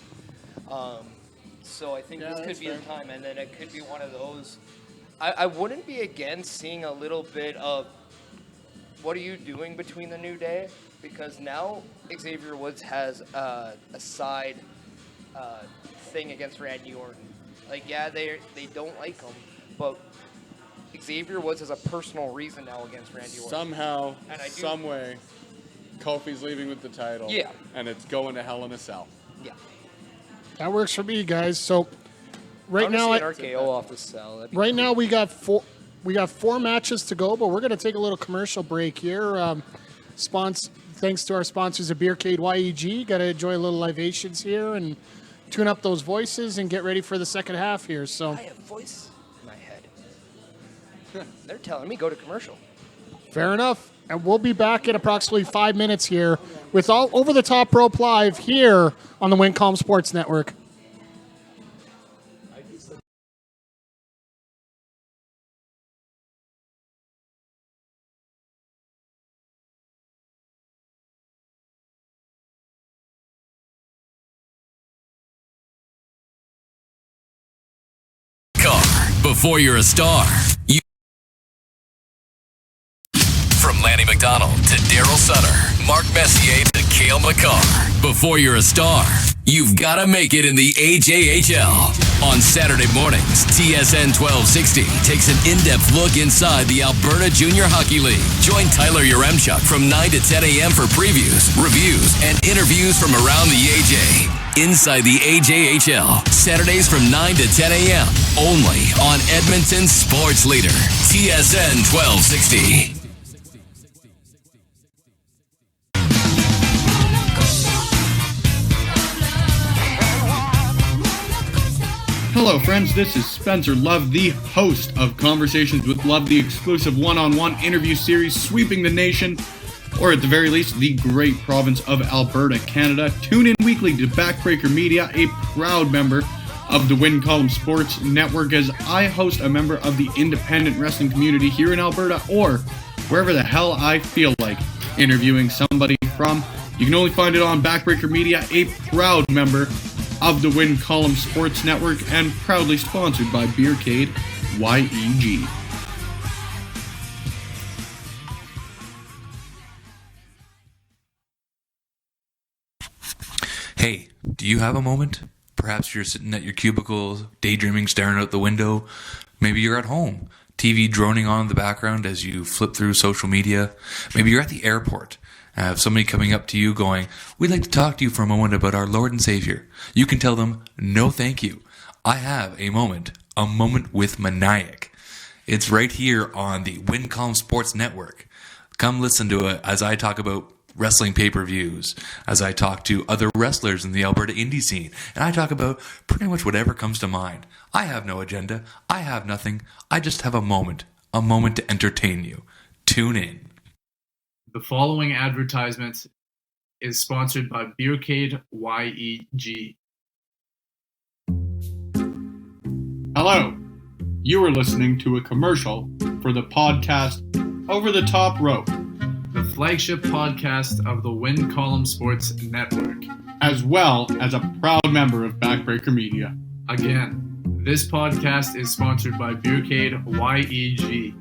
S7: So I think this could be the time, and then it could be one of those. I wouldn't be against seeing a little bit of what are you doing between the New Day, because now Xavier Woods has a side thing against Randy Orton. Like, yeah, they don't like him, but Xavier Woods has a personal reason now against Randy Orton.
S6: Somehow, some way, Kofi's leaving with the title.
S7: Yeah.
S6: And it's going to Hell in a Cell.
S7: Yeah.
S5: That works for me, guys. So right now,
S7: an RKO off the cell.
S5: Right now we got four matches to go, but we're going to take a little commercial break here. Thanks to our sponsors at Beercade YEG. Got to enjoy a little libations here and tune up those voices and get ready for the second half here. So
S7: I have voice in my head. They're telling me go to commercial.
S5: Fair enough. And we'll be back in approximately 5 minutes here with all Over the Top Rope Live here on the WinCom Sports Network.
S1: Before you're a star, from Lanny McDonald to Daryl Sutter, Mark Messier to Cale McCarr. Before you're a star, you've got to make it in the AJHL. On Saturday mornings, TSN 1260 takes an in-depth look inside the Alberta Junior Hockey League. Join Tyler Yaremchuk from 9 to 10 a.m. for previews, reviews, and interviews from around the AJ. Inside the AJHL, Saturdays from 9 to 10 a.m. Only on Edmonton Sports Leader, TSN 1260.
S2: Hello, friends. This is Spencer Love, the host of Conversations with Love, the exclusive one-on-one interview series sweeping the nation, or at the very least, the great province of Alberta, Canada. Tune in weekly to Backbreaker Media, a proud member of the Win Column Sports Network, as I host a member of the independent wrestling community here in Alberta, or wherever the hell I feel like interviewing somebody from. You can only find it on Backbreaker Media, a proud member of the Win Column Sports Network, and proudly sponsored by Beercade YEG.
S3: Hey, do you have a moment? Perhaps you're sitting at your cubicle, daydreaming, staring out the window. Maybe you're at home, TV droning on in the background as you flip through social media. Maybe you're at the airport. Have somebody coming up to you going, "We'd like to talk to you for a moment about our Lord and Savior." You can tell them, "No, thank you. I have a moment with Maniac." It's right here on the WinCom Sports Network. Come listen to it as I talk about wrestling pay-per-views, as I talk to other wrestlers in the Alberta indie scene, and I talk about pretty much whatever comes to mind. I have no agenda. I have nothing. I just have a moment to entertain you. Tune in.
S8: The following advertisement is sponsored by Beercade YEG.
S2: Hello. You are listening to a commercial for the podcast Over the Top Rope,
S8: The flagship podcast of the Win Column Sports Network.
S2: as well as a proud member of Backbreaker Media.
S8: Again, this podcast is sponsored by Beercade YEG.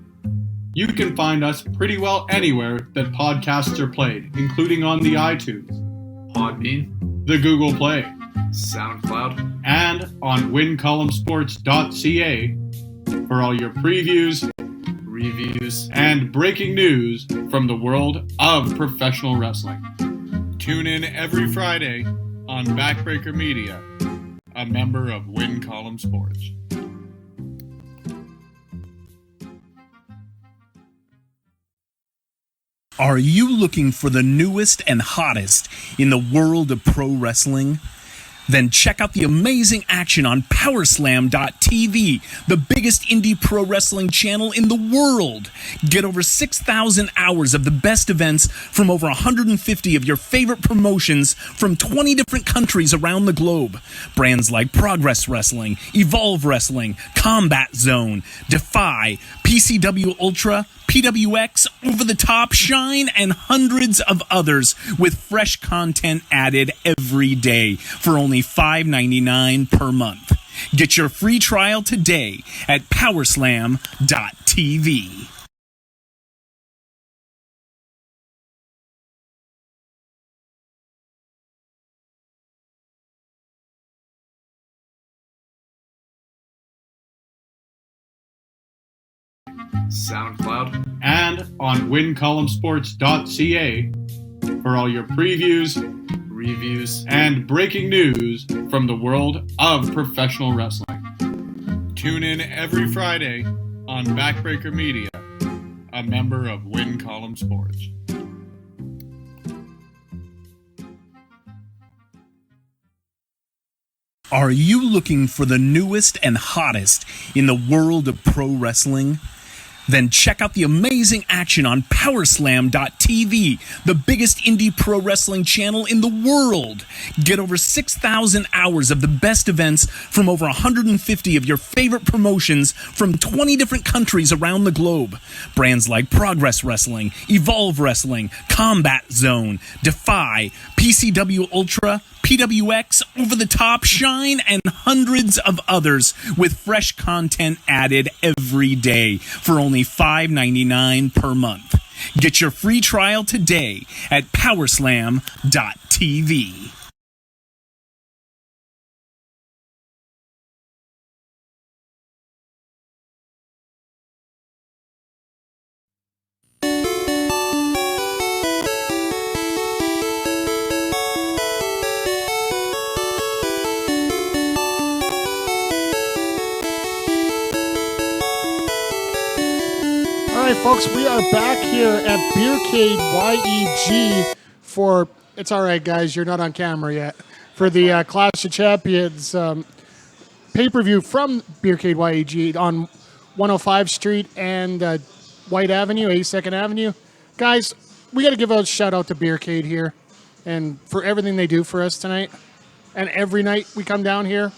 S2: You can find us pretty well anywhere that podcasts are played, including on the iTunes,
S8: Podbean,
S2: the Google Play,
S8: SoundCloud,
S2: and on wincolumnsports.ca for all your previews
S8: reviews,
S2: and breaking news from the world of professional wrestling. Tune in every Friday on Backbreaker Media, a member of Win Column Sports.
S9: Are you looking for the newest and hottest in the world of pro wrestling? Then check out the amazing action on Powerslam.tv, the biggest indie pro wrestling channel in the world. Get over 6,000 hours of the best events from over 150 of your favorite promotions from 20 different countries around the globe. Brands like Progress Wrestling, Evolve Wrestling, Combat Zone, Defy, PCW Ultra, PWX, Over the Top, Shine, and hundreds of others with fresh content added every day for only $5.99 per month. Get your free trial today at Powerslam.tv.
S8: SoundCloud,
S2: And on wincolumnsports.ca for all your previews
S8: reviews,
S2: and breaking news from the world of professional wrestling. Tune in every Friday on Backbreaker Media, a member of Win Column Sports.
S9: Are you looking for the newest and hottest in the world of pro wrestling? Then check out the amazing action on Powerslam.tv, the biggest indie pro wrestling channel in the world. Get over 6,000 hours of the best events from over 150 of your favorite promotions from 20 different countries around the globe. Brands like Progress Wrestling, Evolve Wrestling, Combat Zone, Defy, PCW Ultra, PWX, Over the Top, Shine, and hundreds of others with fresh content added every day for only $5.99 per month. Get your free trial today at Powerslam.tv.
S5: All right, folks, we are back here at Beercade YEG for, it's all right, guys, you're not on camera yet, for the Clash of Champions pay-per-view from Beercade YEG on 105 Street and White Avenue, 82nd Avenue. Guys, we got to give a shout-out to Beercade here and for everything they do for us tonight. And every night we come down here.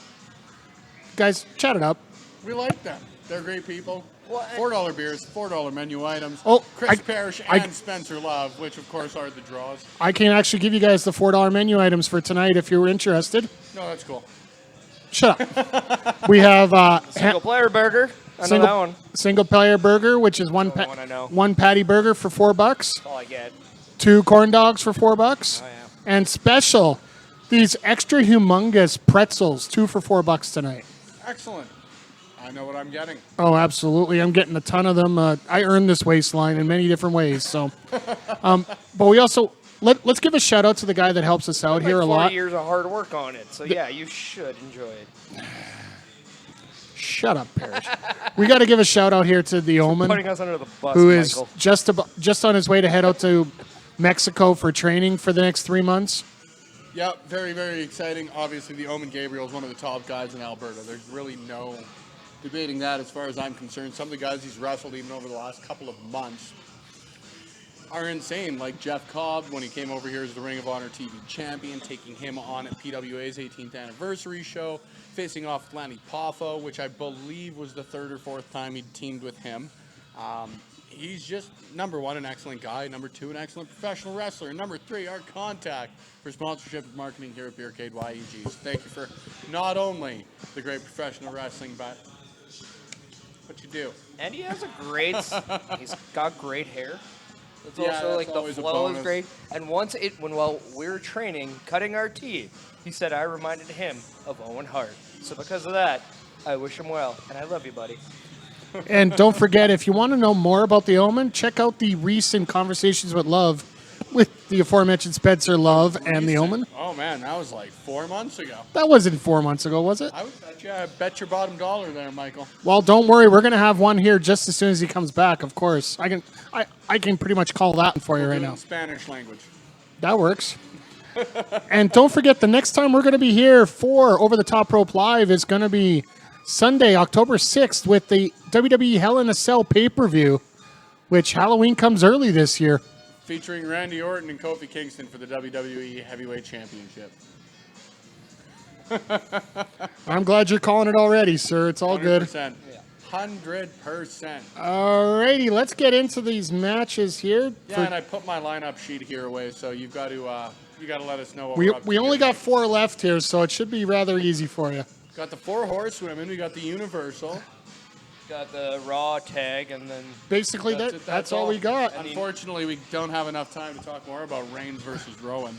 S5: Guys, chat it up.
S6: We like them. They're great people. $4 beers, $4 menu items.
S5: Oh,
S6: Chris Parrish and Spencer Love, which of course are the draws.
S5: I can actually give you guys the $4 menu items for tonight if you're interested.
S6: No, that's cool.
S5: Shut up. We have
S7: Single player burger. I know that one.
S5: single player burger, which is one
S7: one I know.
S5: one patty burger for $4.
S7: That's all I get.
S5: 2 corn dogs for $4.
S7: Oh, yeah.
S5: And special, these extra humongous pretzels, 2 for $4 tonight.
S6: Excellent. I know what I'm getting.
S5: Oh, absolutely. I'm getting a ton of them. I earned this waistline in many different ways. So, but we also let's give a shout out to the guy that helps us out here a
S7: 40
S5: lot.
S7: years of hard work on it. So yeah, you should enjoy it.
S5: Shut up, Parrish. We got to give a shout out here to the Omen,
S7: Putting us under the bus,
S5: who is
S7: Michael.
S5: just on his way to head out to Mexico for training for the next 3 months.
S6: Yeah, very, very exciting. Obviously, the Omen Gabriel is one of the top guys in Alberta. There's really no debating that as far as I'm concerned. Some of the guys he's wrestled even over the last couple of months are insane, like Jeff Cobb when he came over here as the Ring of Honor TV champion, taking him on at PWA's 18th anniversary show, facing off Lanny Poffo, which I believe was the third or fourth time he'd teamed with him. He's just, number one, an excellent guy. Number two, an excellent professional wrestler. And number three, our contact for sponsorship and marketing here at Beercade YEG. So thank you for not only the great professional wrestling, but what you do.
S7: And he has a great, he's got great hair. It's
S6: Yeah,
S7: also
S6: that's
S7: like the
S6: always a
S7: flow is
S6: bonus.
S7: great. And once while we were training, cutting our teeth, he said I reminded him of Owen Hart. So because of that, I wish him well. And I love you, buddy.
S5: And don't forget, if you want to know more about the Omen, check out the recent Conversations with Love with the aforementioned Spencer Love and the Omen.
S6: Oh man, that was like 4 months ago.
S5: That wasn't 4 months ago, was it?
S6: I bet your bottom dollar there, Michael.
S5: Well, don't worry, we're gonna have one here just as soon as he comes back. Of course, I can pretty much call that one for you right now.
S6: Spanish language.
S5: That works. And don't forget, the next time we're gonna be here for Over the Top Rope Live is gonna be Sunday, October 6th, with the WWE Hell in a Cell pay-per-view, which Halloween comes early this year.
S6: Featuring Randy Orton and Kofi Kingston for the WWE Heavyweight Championship.
S5: I'm glad you're calling it already, sir. It's all
S6: 100%.
S5: good.
S6: 100%.
S5: Alrighty, let's get into these matches here.
S6: Yeah, and I put my lineup sheet here away, so you've got to let us know what
S5: We
S6: we're up to
S5: only
S6: here.
S5: got 4 left here, so it should be rather easy for you.
S6: Got the 4 horsewomen, we got the Universal.
S7: Got the Raw tag, and then
S5: Basically, that's all we got.
S6: Unfortunately, we don't have enough time to talk more about Reigns versus Rowan.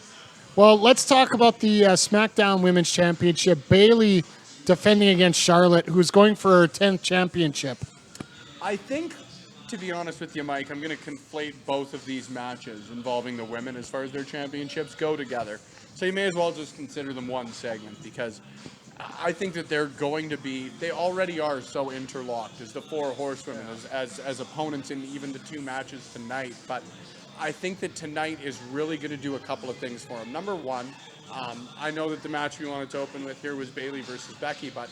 S5: Well, let's talk about the SmackDown Women's Championship. Bayley defending against Charlotte, who's going for her 10th championship.
S6: I think, to be honest with you, Mike, I'm going to conflate both of these matches involving the women as far as their championships go together. So you may as well just consider them one segment, because I think that they're going to be, they already are so interlocked as the 4 horsewomen, as opponents in even the 2 matches tonight. But I think that tonight is really going to do a couple of things for them. Number one, I know that the match we wanted to open with here was Bayley versus Becky, but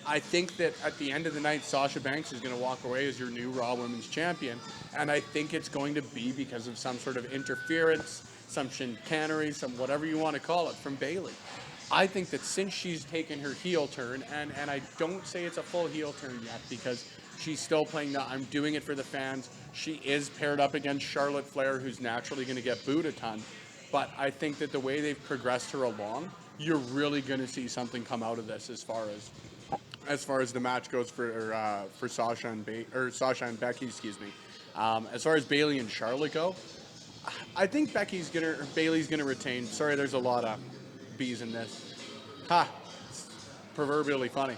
S6: I think that at the end of the night, Sasha Banks is going to walk away as your new Raw Women's Champion. And I think it's going to be because of some sort of interference, some chicanery, some whatever you want to call it, from Bayley. I think that since she's taken her heel turn, and I don't say it's a full heel turn yet, because she's still playing the I'm doing it for the fans. She is paired up against Charlotte Flair, who's naturally going to get booed a ton. But I think that the way they've progressed her along, you're really going to see something come out of this as far as the match goes for Sasha and Becky, excuse me. As far as Bayley and Charlotte go, I think Bayley's gonna retain. Sorry, there's a lot of B's in this. Ha! It's proverbially funny.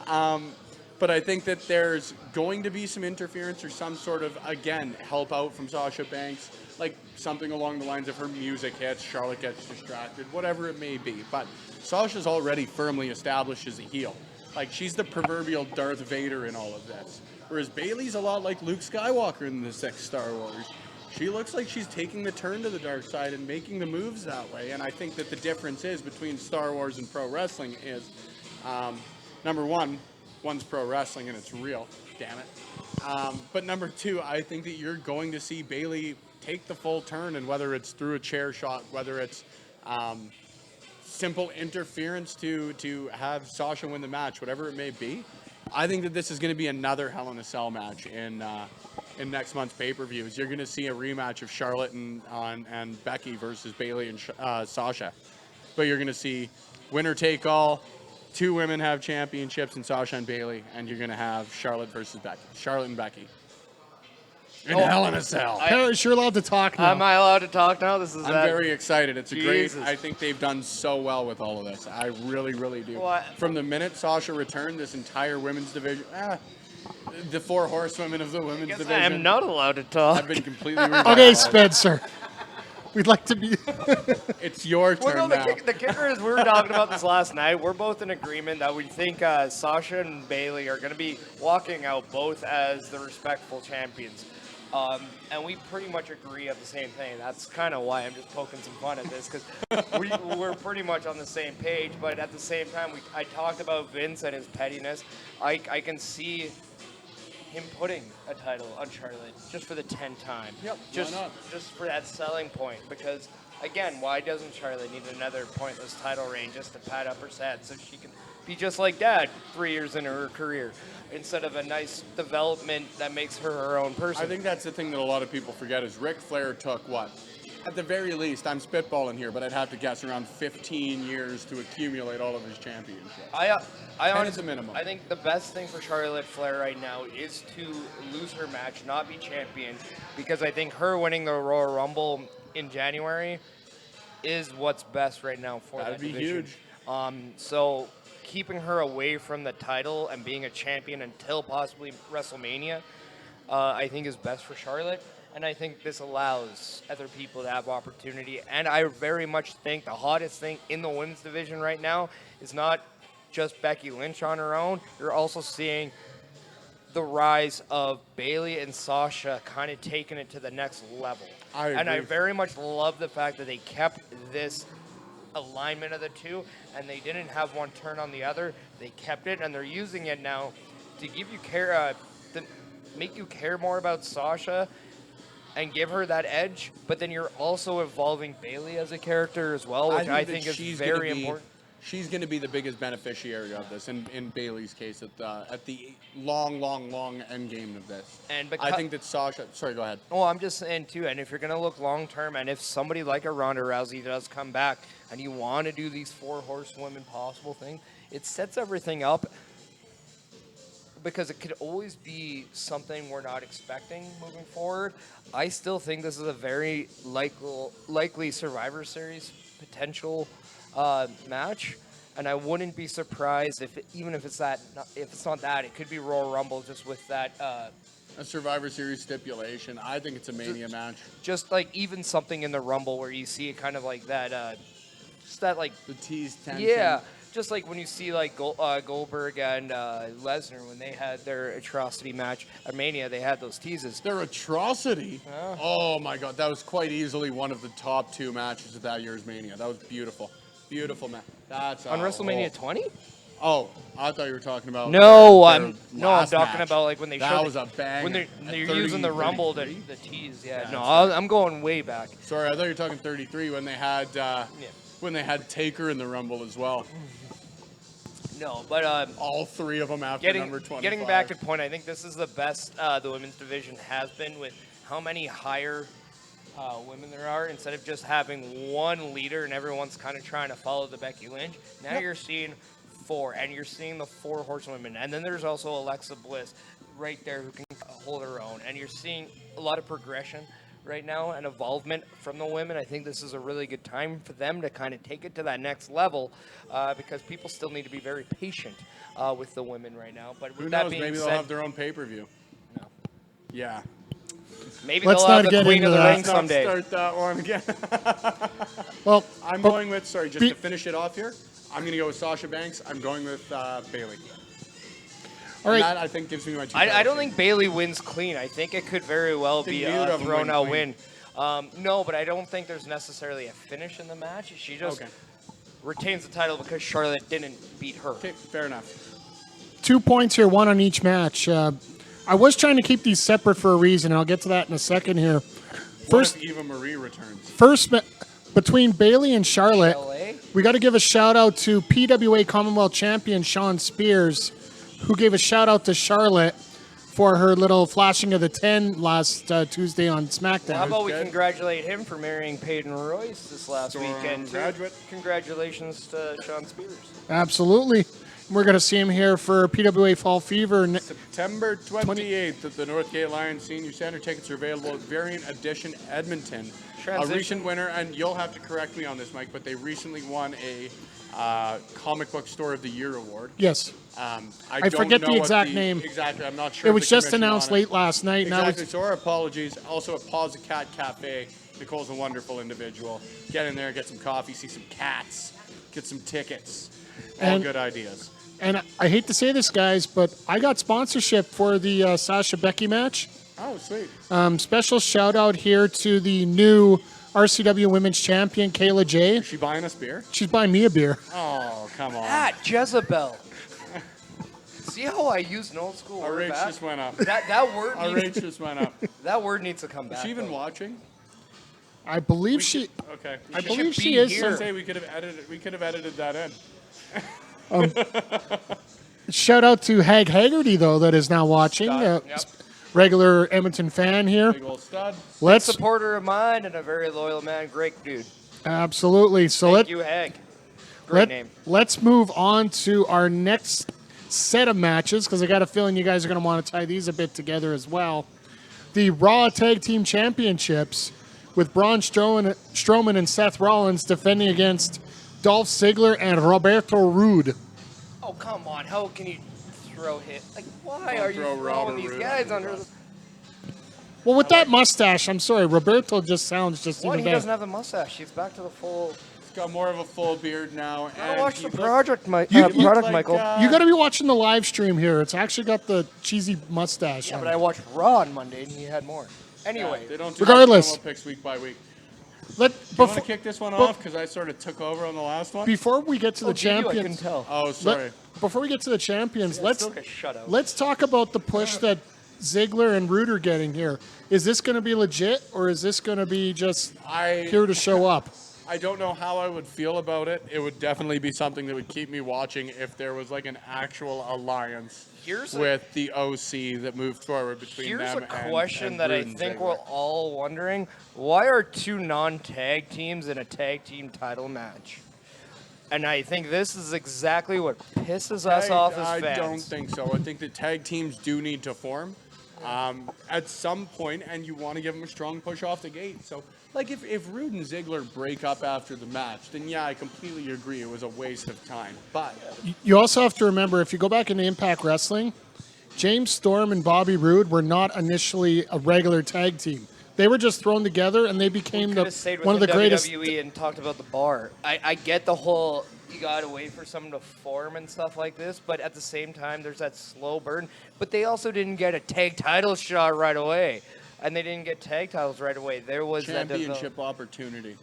S6: But I think that there's going to be some interference or some sort of, again, help out from Sasha Banks, like something along the lines of her music hits, Charlotte gets distracted, whatever it may be. But Sasha's already firmly established as a heel. Like, she's the proverbial Darth Vader in all of this. Whereas Bayley's a lot like Luke Skywalker in the 6 Star Wars. She looks like she's taking the turn to the dark side and making the moves that way. And I think that the difference is between Star Wars and pro wrestling is, number one, one's pro wrestling and it's real, damn it. But number 2, I think that you're going to see Bayley take the full turn, and whether it's through a chair shot, whether it's simple interference to have Sasha win the match, whatever it may be, I think that this is going to be another Hell in a Cell match in next month's pay-per-views. You're going to see a rematch of Charlotte and Becky versus Bayley and Sasha. But you're going to see winner take all. 2 women have championships in Sasha and Bayley, and you're going to have Charlotte and Becky. In Hell in a Cell.
S5: Paris, you're allowed to talk now.
S7: Am I allowed to talk now? I'm
S6: very excited. It's
S7: Jesus.
S6: I think they've done so well with all of this. I really, really do. From the minute Sasha returned, this entire women's division, the 4 horsewomen of the women's division.
S7: I am not allowed to talk.
S6: I've been completely revived.
S5: Okay, Spencer. We'd like to be...
S6: It's your turn now.
S7: The kicker is, we were talking about this last night. We're both in agreement that we think Sasha and Bayley are going to be walking out both as the respectful champions. And we pretty much agree on the same thing. That's kind of why I'm just poking some fun at this, because we're pretty much on the same page. But at the same time, I talked about Vince and his pettiness. I can see him putting a title on Charlotte just for the 10th time.
S6: Yep,
S7: just,
S6: why not?
S7: Just for that selling point. Because, again, why doesn't Charlotte need another pointless title reign just to pat up her set so she can be just like Dad 3 years into her career, instead of a nice development that makes her her own person?
S6: I think that's the thing that a lot of people forget is Ric Flair took what? At the very least, I'm spitballing here, but I'd have to guess around 15 years to accumulate all of his championships.
S7: I
S6: honestly, minimum.
S7: I think the best thing for Charlotte Flair right now is to lose her match, not be champion, because I think her winning the Royal Rumble in January is what's best right now for
S6: That'd
S7: that
S6: be
S7: division.
S6: huge.
S7: So keeping her away from the title and being a champion until possibly WrestleMania, I think is best for Charlotte. And I think this allows other people to have opportunity. And I very much think the hottest thing in the women's division right now is not just Becky Lynch on her own. You're also seeing the rise of Bayley and Sasha kind of taking it to the next level. And I very much love the fact that they kept this alignment of the two, and they didn't have one turn on the other. They kept it, and they're using it now to give you care, to make you care more about Sasha and give her that edge. But then you're also evolving Bayley as a character as well, which I think is very important.
S6: She's going to be the biggest beneficiary of this, in Bayley's case, at the long end game of this.
S7: And
S6: I think that Sasha... Sorry, go ahead.
S7: Oh, I'm just saying, too, and if you're going to look long-term, and if somebody like a Ronda Rousey does come back, and you want to do these 4 horsewomen possible thing, it sets everything up, because it could always be something we're not expecting moving forward. I still think this is a very likely Survivor Series potential match, and I wouldn't be surprised if it's not that, it could be Royal Rumble just with that
S6: a Survivor Series stipulation. I think it's a Mania match.
S7: Just like even something in the Rumble where you see it kind of like that, just that like
S6: the tease tension.
S7: Yeah, just like when you see like Goldberg and Lesnar when they had their atrocity match at Mania, they had those teases.
S6: Their atrocity?
S7: Yeah.
S6: Oh my God, that was quite easily one of the top 2 matches of that year's Mania. That was beautiful. Beautiful match. That's
S7: on WrestleMania 20?
S6: Oh, I thought you were talking about.
S7: No, I'm talking
S6: match.
S7: about like when they
S6: that was a bang.
S7: When they're using the Rumble to tease. Yeah, no,
S6: right.
S7: I'm going way back.
S6: Sorry, I thought you were talking 33 when they had when they had Taker in the Rumble as well.
S7: No, but
S6: all 3 of them after number 25.
S7: Getting back to point, I think this is the best the women's division has been with how many higher women there are, instead of just having one leader and everyone's kind of trying to follow the Becky Lynch. Now you're seeing 4, and you're seeing the 4 horsewomen, and then there's also Alexa Bliss right there who can hold her own, and you're seeing a lot of progression right now and involvement from the women. I think this is a really good time for them to kind of take it to that next level, because people still need to be very patient with the women right now. But with
S6: who
S7: that
S6: knows?
S7: being
S6: Maybe
S7: said,
S6: they'll have their own pay-per-view.
S7: No.
S6: Yeah.
S7: Maybe
S5: Let's
S7: they'll have
S5: not
S7: the
S5: get
S7: Queen of
S5: into
S7: the
S5: that.
S7: Ring someday.
S6: Start that one again.
S5: Well,
S6: I'm going with, sorry, just to finish it off here, I'm going to go with Sasha Banks. I'm going with Bayley.
S5: All right.
S6: And that, I think, gives me my 2.
S7: I don't think Bayley wins clean. I think it could very well be a thrown-out win. No, but I don't think there's necessarily a finish in the match. She just retains the title because Charlotte didn't beat her.
S6: Okay, fair enough.
S5: 2 points here, 1 on each match. I was trying to keep these separate for a reason, and I'll get to that in a second here.
S6: First, what if Eva Marie returns?
S5: Between Bayley and Charlotte, we got to give a shout-out to PWA Commonwealth Champion Sean Spears, who gave a shout-out to Charlotte for her little flashing of the 10 last Tuesday on SmackDown.
S7: Well, how about we congratulate him for marrying Peyton Royce this last weekend?
S6: Graduate.
S7: Congratulations to Sean Spears.
S5: Absolutely. We're going to see him here for PWA Fall Fever.
S6: September 28th at the Northgate Lions Senior Center. Tickets are available at Variant Edition Edmonton. A recent winner, and you'll have to correct me on this, Mike, but they recently won a Comic Book Store of the Year award.
S5: Yes.
S6: I
S5: forget the exact name.
S6: Exactly, I'm not sure.
S5: It was just announced late last night.
S6: Exactly, so our apologies. Also at Paws of Cat Cafe. Nicole's a wonderful individual. Get in there, get some coffee, see some cats, get some tickets. All good ideas.
S5: And I hate to say this, guys, but I got sponsorship for the Sasha Becky match.
S6: Oh, sweet.
S5: Special shout out here to the new RCW Women's Champion, Kayla J.
S6: Is she buying us beer?
S5: She's buying me a beer.
S6: Oh, come on.
S7: Ah, Jezebel. See how I use an old school
S6: Our
S7: word
S6: rates
S7: back?
S6: just went up.
S7: That word
S6: Our
S7: needs,
S6: rates just went up.
S7: that word needs to come back.
S6: Is she even
S7: though.
S6: watching?
S5: I believe she.
S6: Okay.
S5: I
S7: should
S5: believe
S7: be
S5: she is.
S7: here.
S6: I say we could have edited that in.
S5: Shout out to Hag Haggerty though, that is now watching.
S7: Stud, yep.
S5: Regular Edmonton fan here.
S6: Big old stud.
S5: Let's
S7: Supporter of mine and a very loyal man. Great dude.
S5: absolutely. So
S7: Thank you, Hag. Great name.
S5: Let's move on to our next set of matches because I got a feeling you guys are going to want to tie these a bit together as well. The Raw Tag Team Championships with Braun Strowman and Seth Rollins defending against Dolph Ziggler and Roberto Rude.
S7: Oh, come on. How can you throw hit? Like, why
S6: Don't
S7: are you
S6: throw
S7: throwing
S6: Robert
S7: these
S6: Roode
S7: guys
S6: under
S7: under
S6: the
S7: the...
S5: Well, with that mustache, I'm sorry, Roberto just sounds just
S7: What?
S5: even
S7: He
S5: better.
S7: doesn't have the mustache. He's back to the full...
S6: He's got more of a full beard now.
S7: I
S6: and
S7: watched
S6: he
S7: the
S6: looks-
S7: product,
S6: he
S7: product,
S6: looks like,
S7: Michael.
S5: You got to be watching the live stream here. It's actually got the cheesy mustache
S7: Yeah,
S5: on
S7: but
S5: it.
S7: I watched Raw on Monday, and he had more. Anyway,
S6: They don't do
S5: Regardless.
S6: promo picks week by week.
S5: Let,
S6: Do you want to
S5: before,
S6: kick this one off because I sort of took over on the last one?
S5: before we get to the
S7: did you? I couldn't
S5: champions,
S7: tell.
S6: Oh, sorry.
S5: before we get to the champions, let's
S7: Still get shut out.
S5: let's talk about the push that Ziggler and Rude are getting here. Is this going to be legit, or is this going to be just here to show up?
S6: I don't know how I would feel about it. It would definitely be something that would keep me watching if there was like an actual alliance with the OC that moved forward between
S7: Here's
S6: them
S7: a question
S6: and
S7: that I
S6: Rude and
S7: think
S6: Ziggler.
S7: we're all wondering. Why are two non-tag teams in a tag team title match? And I think this is exactly what pisses us off as fans.
S6: I don't think so. I think that tag teams do need to form at some point, and you want to give them a strong push off the gate. So, like, if Rude and Ziggler break up after the match, then yeah, I completely agree. It was a waste of time. But
S5: You also have to remember, if you go back into Impact Wrestling, James Storm and Bobby Roode were not initially a regular tag team. They were just thrown together, and they became
S7: Could have stayed
S5: one of the
S7: within
S5: greatest.
S7: WWE and talked about the bar. I get the whole you gotta wait for someone to form and stuff like this, but at the same time, there's that slow burn. But they also didn't get a tag title shot right away, and they didn't get tag titles right away. There was that
S6: championship opportunity.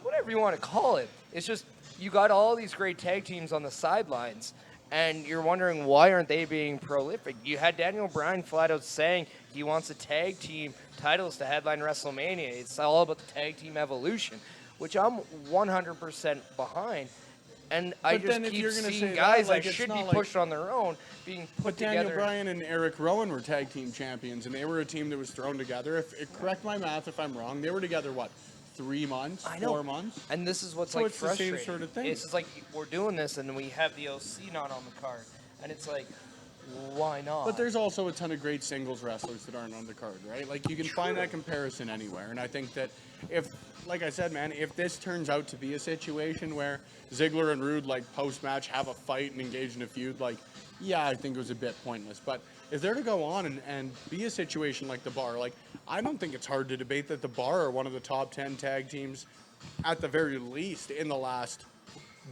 S7: whatever you want to call it. It's just you got all these great tag teams on the sidelines, and you're wondering why aren't they being prolific? You had Daniel Bryan flat out saying he wants a tag team titles to headline WrestleMania. It's all about the tag team evolution, which I'm 100% behind. And I
S6: But
S7: just
S6: then if
S7: keep
S6: you're gonna say
S7: seeing
S6: that,
S7: guys
S6: like,
S7: that
S6: it's
S7: should
S6: not
S7: be
S6: like-
S7: pushed on their own being put
S6: But Daniel
S7: together.
S6: Bryan and Eric Rowan were tag team champions, and they were a team that was thrown together. Correct my math if I'm wrong. They were together, what, 3 months,
S7: I know.
S6: 4 months?
S7: And this is what's
S6: So
S7: like
S6: it's the same
S7: frustrating.
S6: sort of thing.
S7: It's just like we're doing this and we have the OC not on the card. And it's like, why not?
S6: But there's also a ton of great singles wrestlers that aren't on the card, right? Like, you can find that comparison anywhere. And I think that if, like I said, man, if this turns out to be a situation where Ziggler and Rude, like, post-match have a fight and engage in a feud, like, yeah, I think it was a bit pointless. But if they're to go on and be a situation like the Bar, like, I don't think it's hard to debate that the Bar are one of the top 10 tag teams, at the very least, in the last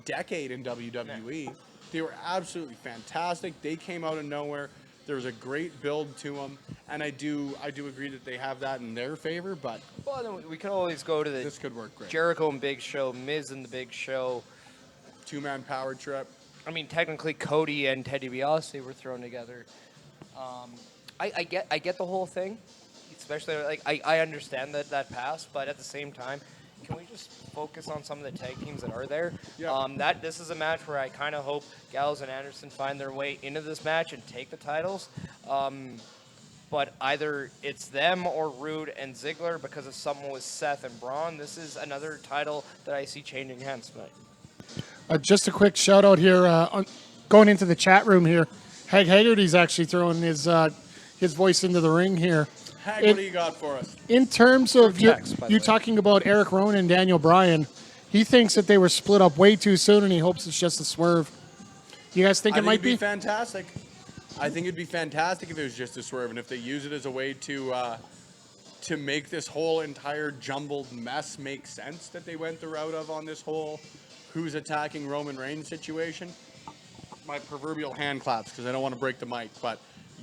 S6: decade in WWE. They were absolutely fantastic. They came out of nowhere. There was a great build to them, and I do agree that they have that in their favor. But
S7: well, then we could always go to the
S6: this could work great.
S7: Jericho and Big Show, Miz and the Big Show,
S6: 2-man power trip.
S7: I mean, technically Cody and Ted DiBiase were thrown together. I get the whole thing, especially like I understand that pass, but at the same time, can we just focus on some of the tag teams that are there?
S6: Yeah.
S7: This is a match where I kind of hope Gallows and Anderson find their way into this match and take the titles. But either it's them or Rude and Ziggler because of something with Seth and Braun. This is another title that I see changing hands tonight.
S5: Just a quick shout out here, going into the chat room here. Hag Haggerty's actually throwing his voice into the ring here.
S6: Hag, what do you got for us?
S5: In terms of
S7: text, by the
S5: you
S7: way.
S5: talking about Eric Rowan and Daniel Bryan, he thinks that they were split up way too soon, and he hopes it's just a swerve. You guys think
S6: I
S5: it
S6: think
S5: might
S6: it'd be
S5: be?
S6: fantastic. I think it'd be fantastic if it was just a swerve, and if they use it as a way to make this whole entire jumbled mess make sense that they went the route of on this whole who's attacking Roman Reigns situation. My proverbial hand claps because I don't want to break the mic, but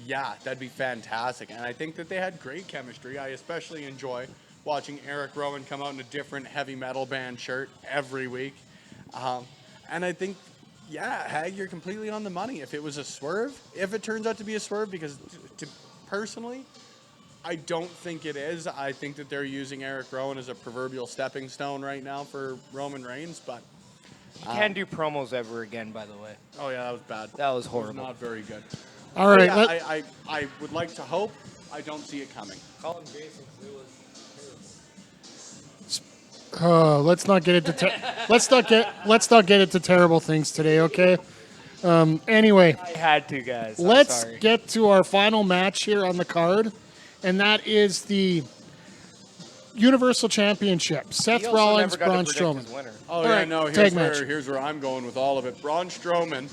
S6: yeah, that'd be fantastic. And I think that they had great chemistry. I especially enjoy watching Eric Rowan come out in a different heavy metal band shirt every week. And I think, yeah, Hag, you're completely on the money. If it was a swerve, if it turns out to be a swerve, because personally, I don't think it is. I think that they're using Eric Rowan as a proverbial stepping stone right now for Roman Reigns, but
S7: You can't do promos ever again, by the way.
S6: oh yeah, that was bad.
S7: That was
S6: It
S7: horrible.
S6: not very good.
S5: All right.
S6: Yeah, I would like to hope. I don't see it coming.
S7: Call him Jason.
S5: Let's not get into let's not get into terrible things today, okay? Anyway,
S7: I had to, guys. I'm
S5: let's
S7: sorry.
S5: get to our final match here on the card, and that is the Universal Championship. Seth
S7: He also
S5: Rollins,
S7: never got to
S5: Braun
S7: predict
S5: Strowman.
S7: his winner.
S6: Oh
S5: All
S6: yeah,
S5: right,
S6: no.
S5: tag match.
S6: Here's where I'm going with all of it. Braun Strowman,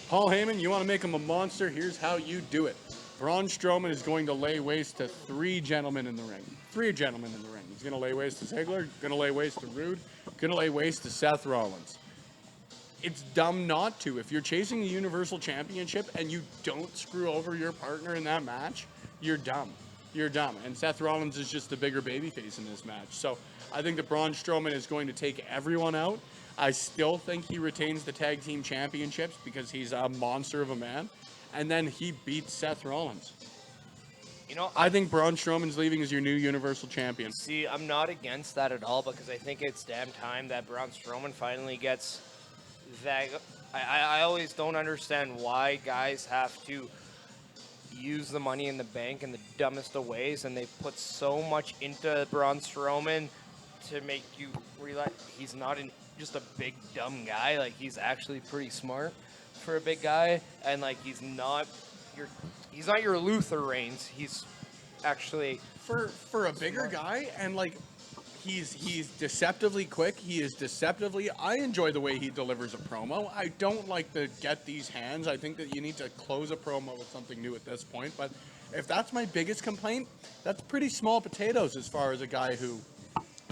S6: Paul Heyman. You want to make him a monster? Here's how you do it. Braun Strowman is going to lay waste to 3 gentlemen in the ring. 3 gentlemen in the ring. He's going to lay waste to Ziggler. Going to lay waste to Rude. Going to lay waste to Seth Rollins. It's dumb not to. If you're chasing the Universal Championship and you don't screw over your partner in that match, you're dumb. You're dumb. And Seth Rollins is just the bigger babyface in this match. So I think that Braun Strowman is going to take everyone out. I still think he retains the tag team championships because he's a monster of a man. And then he beats Seth Rollins.
S7: You know,
S6: I think Braun Strowman's leaving as your new Universal Champion.
S7: See, I'm not against that at all because I think it's damn time that Braun Strowman finally gets that. I always don't understand why guys have to use the money in the bank in the dumbest of ways, and they put so much into Braun Strowman to make you realize he's not just a big dumb guy. Like, he's actually pretty smart for a big guy, and like he's not your Luther Reigns. He's actually
S6: For a bigger guy, and like he's deceptively quick. He is deceptively. I enjoy the way he delivers a promo. I don't like to get these hands. I think that you need to close a promo with something new at this point. But if that's my biggest complaint, that's pretty small potatoes as far as a guy who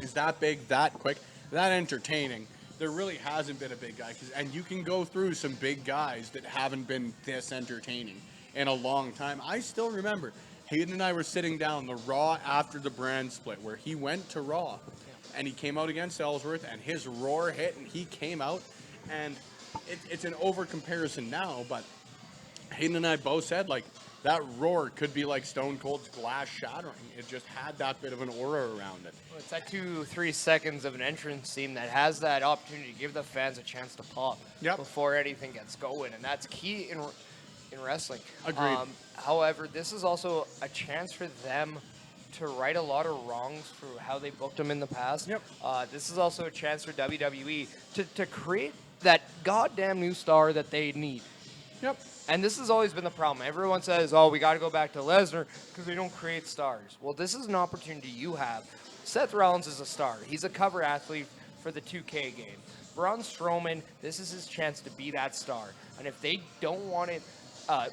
S6: is that big, that quick, that entertaining. There really hasn't been a big guy, and you can go through some big guys that haven't been this entertaining in a long time. I still remember Hayden and I were sitting down the Raw after the brand split, where he went to Raw, and he came out against Ellsworth, and his roar hit, and he came out, and it's an over comparison now, but Hayden and I both said, like, that roar could be like Stone Cold's glass shattering. It just had that bit of an aura around it.
S7: Well, it's that 2-3 seconds of an entrance scene that has that opportunity to give the fans a chance to pop before anything gets going, and that's key in wrestling.
S6: Agreed.
S7: However, this is also a chance for them to right a lot of wrongs for how they booked them in the past.
S6: Yep.
S7: This is also a chance for WWE to create that goddamn new star that they need.
S6: Yep.
S7: And this has always been the problem. Everyone says, oh, we got to go back to Lesnar because they don't create stars. Well, this is an opportunity you have. Seth Rollins is a star. He's a cover athlete for the 2K game. Braun Strowman, this is his chance to be that star. And if they don't want to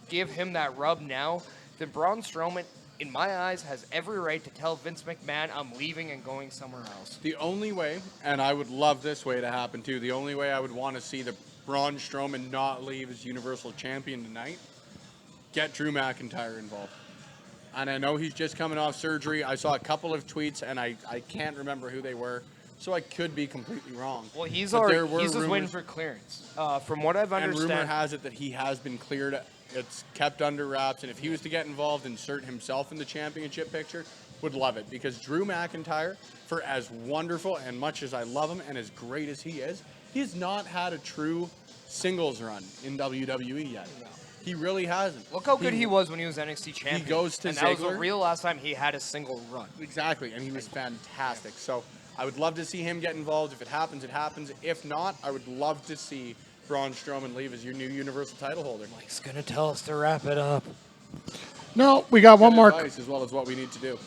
S7: give him that rub now, then Braun Strowman, in my eyes, has every right to tell Vince McMahon, I'm leaving and going somewhere else.
S6: The only way, and I would love this way to happen too, the only way I would want to see the Braun Strowman not leave as Universal Champion tonight, get Drew McIntyre involved. And I know he's just coming off surgery. I saw a couple of tweets, and I can't remember who they were, so I could be completely wrong.
S7: Well, he's
S6: But there
S7: already
S6: were
S7: just waiting
S6: rumors-
S7: for clearance. From what I've
S6: And
S7: understood,
S6: rumor has it that he has been cleared. It's kept under wraps, and if he was to get involved, insert himself in the championship picture, would love it. Because Drew McIntyre, for as wonderful and much as I love him and as great as he is, he's not had a true singles run in WWE yet. No. He really hasn't.
S7: look how good he was when he was NXT champion.
S6: He goes to
S7: and that was the
S6: Ziggler.
S7: real last time he had a single run.
S6: Exactly, and he was fantastic. So I would love to see him get involved. If it happens, it happens. If not, I would love to see Braun Strowman leave as your new Universal title holder.
S7: Mike's going to tell us to wrap it up.
S5: No, we got one
S6: Good
S5: more.
S6: advice, as well as what we need to do.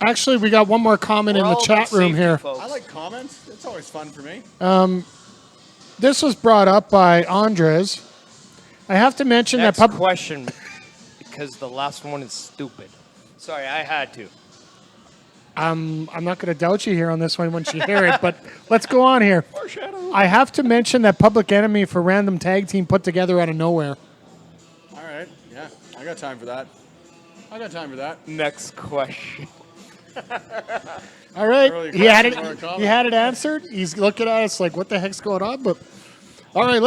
S5: Actually, we got one more comment in the chat room here.
S7: Folks.
S6: I like comments. It's always fun for me.
S5: This was brought up by Andres. I have to mention
S7: Next
S5: that
S7: question, because the last one is stupid. Sorry, I had to.
S5: I'm not going to doubt you here on this one once you hear it, but let's go on here. I have to mention that Public Enemy for Random Tag Team put together out of nowhere.
S6: All right. got time for that.
S7: Next question.
S5: All right,
S6: Early
S5: he had
S6: question or a
S5: it.
S6: comment?
S5: He had it answered. He's looking at us like, "What the heck's going on?" But all right,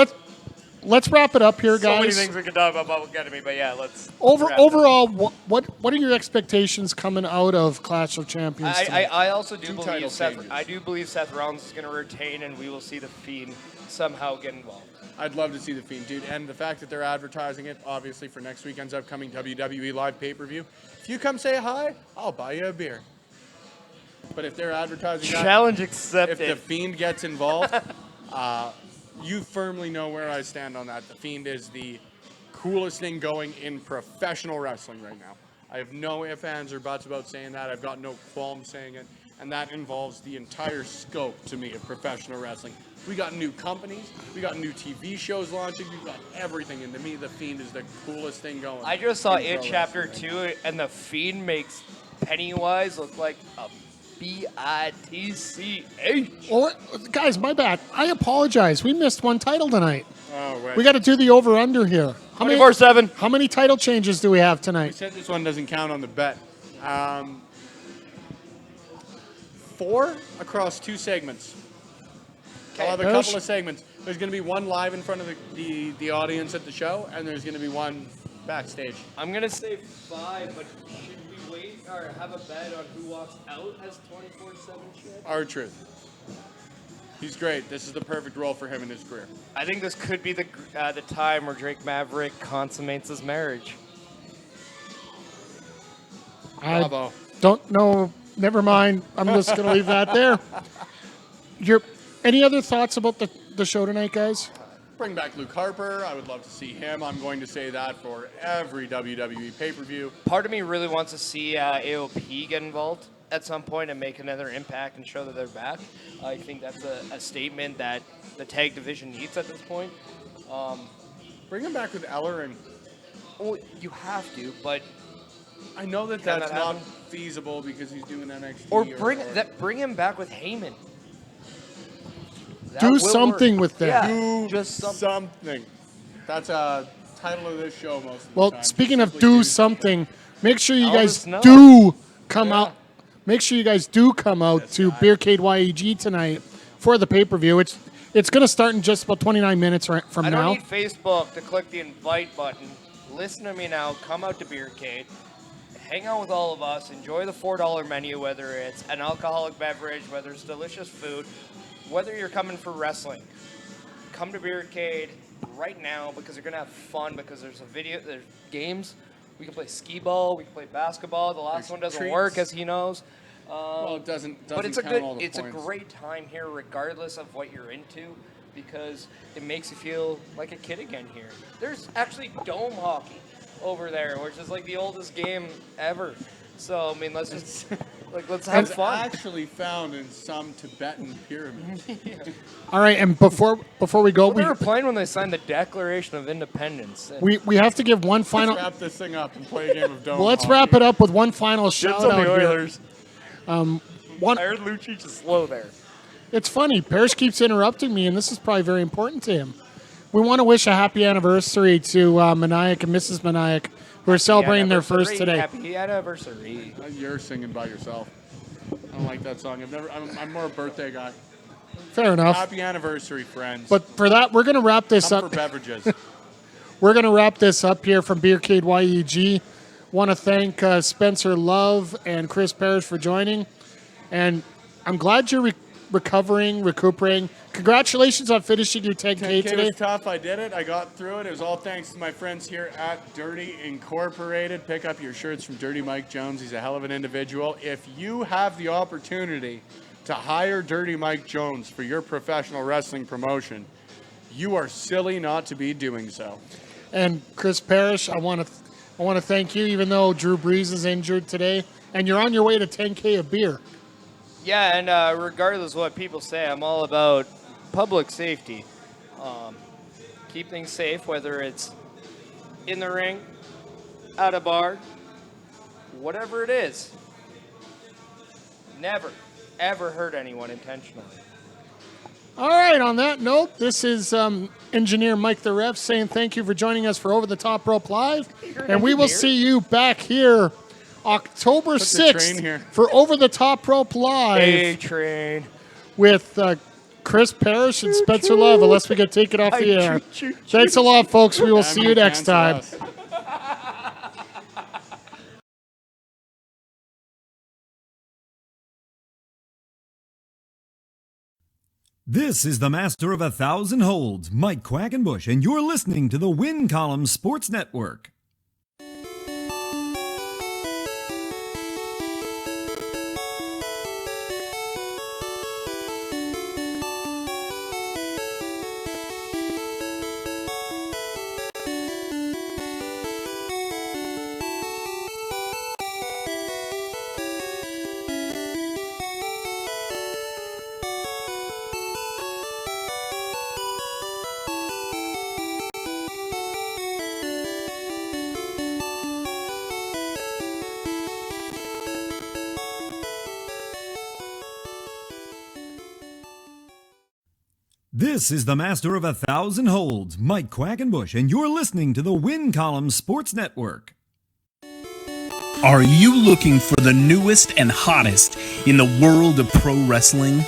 S5: let's wrap it up here,
S7: So many
S5: guys.
S7: things we could talk about Public Enemy, but yeah, let's. wrap it up.
S5: Overall, what are your expectations coming out of Clash of Champions? tonight?
S7: I also do
S6: Two title changes.
S7: I do believe Seth Rollins is going to retain, and we will see the Fiend somehow get involved.
S6: I'd love to see the Fiend, dude. And the fact that they're advertising it, obviously, for next weekend's upcoming WWE Live pay-per-view. If you come say hi, I'll buy you a beer. But if they're advertising that,
S7: Challenge
S6: if
S7: accepted.
S6: the Fiend gets involved, you firmly know where I stand on that. The Fiend is the coolest thing going in professional wrestling right now. I have no ifs, ands, or buts about saying that. I've got no qualms saying it. And that involves the entire scope, to me, of professional wrestling. We got new companies. We got new TV shows launching. We've got everything. And to me, the Fiend is the coolest thing going.
S7: I just saw
S6: in
S7: It
S6: pro
S7: Chapter
S6: wrestling
S7: 2, and the Fiend makes Pennywise look like a bitch.
S5: Well, guys, my bad. I apologize. We missed one title tonight.
S6: Oh, right.
S5: We got to do the over/under here. How many
S7: 24/7.
S5: How many title changes do we have
S6: We
S5: tonight?
S6: said this one doesn't count on the bet. 4 across 2 segments. I'll have a couple of segments. There's going to be one live in front of the audience at the show, and there's going to be one backstage.
S7: I'm going to say 5, but should we wait or have a bet on who walks out as 24/7 shit?
S6: R-Truth. He's great. This is the perfect role for him in his career.
S7: I think this could be the time where Drake Maverick consummates his marriage.
S5: I
S6: Bravo.
S5: don't know. Never mind. I'm just going to leave that there. Any other thoughts about the show tonight, guys?
S6: Bring back Luke Harper. I would love to see him. I'm going to say that for every WWE pay-per-view.
S7: Part of me really wants to see AOP get involved at some point and make another impact and show that they're back. I think that's a statement that the tag division needs at this point.
S6: Bring him back with Eller, and
S7: Well, you have to, but
S6: I know that
S7: Can
S6: that's
S7: that
S6: not
S7: happen?
S6: feasible because he's doing NXT.
S7: or bring him back with Heyman. That
S5: Do
S7: will
S5: something
S7: work.
S5: with that.
S7: Yeah,
S6: Do
S7: just something.
S6: something. That's a title of this show most of the
S5: Well,
S6: time.
S5: speaking of
S6: Simply
S5: do something, make sure you
S7: Elvis
S5: guys
S7: Snow.
S5: do come
S7: Yeah.
S5: out. Make sure you guys do come out to Beercade YEG tonight for the pay-per-view. It's going to start in just about 29 minutes from
S7: I don't
S5: now.
S7: need Facebook to click the invite button. Listen to me now. Come out to Beercade. Hang out with all of us. Enjoy the $4 menu, whether it's an alcoholic beverage, whether it's delicious food, whether you're coming for wrestling. Come to Beercade right now because you're going to have fun because there's games. We can play skee ball. We can play basketball. The last
S6: There's
S7: one doesn't
S6: treats.
S7: work, as he knows.
S6: Well, it doesn't
S7: But it's a
S6: count all the
S7: it's a
S6: points.
S7: great time here, regardless of what you're into, because it makes you feel like a kid again here. There's actually dome hockey over there, which is like the oldest game ever. So I mean, let's just let's have
S6: It's
S7: fun.
S6: actually found in some Tibetan pyramid.
S5: All right, and before we go,
S7: Well, they were playing when they signed the Declaration of Independence. And
S5: we have to give one final.
S6: Let's wrap this thing up and play a game of dome.
S5: Well, let's wrap it up with one final shout out here.
S7: Oilers.
S5: One,
S7: I heard Lucic is slow there.
S5: it's funny. Parrish keeps interrupting me, and this is probably very important to him. We want to wish a happy anniversary to Maniac and Mrs. Maniac, who are celebrating their first today.
S7: Happy anniversary.
S6: You're singing by yourself. I don't like that song. I'm more a birthday guy.
S5: Fair enough.
S6: Happy anniversary, friends.
S5: But for that, we're going to wrap this
S6: Come
S5: up.
S6: for beverages.
S5: We're going to wrap this up here from Beercade YEG. Want to thank Spencer Love and Chris Parrish for joining. And I'm glad you're recuperating. Congratulations on finishing your 10K
S6: 10K
S5: today.
S6: was tough. I did it. I got through it. It was all thanks to my friends here at Dirty Incorporated. Pick up your shirts from Dirty Mike Jones. He's a hell of an individual. If you have the opportunity to hire Dirty Mike Jones for your professional wrestling promotion, you are silly not to be doing so.
S5: And Chris Parrish, I want to thank you, even though Drew Brees is injured today, and you're on your way to 10K of beer.
S7: Yeah, and regardless of what people say, I'm all about public safety. Keep things safe, whether it's in the ring, at a bar, whatever it is. Never, ever hurt anyone intentionally.
S5: All right, on that note, this is engineer Mike the Ref saying thank you for joining us for Over the Top Rope Live. And we will see you back here October 6th for Over the Top Rope Live.
S7: A-Train.
S5: With Chris Parrish and Spencer Love, unless we get taken off the air. Thanks a lot, folks. We will see you next time.
S4: This is the master of 1,000 holds, Mike Quackenbush, and you're listening to the Win Column Sports Network. This is the master of 1,000 holds, Mike Quackenbush, and you're listening to the Win Column Sports Network.
S9: Are you looking for the newest and hottest in the world of pro wrestling?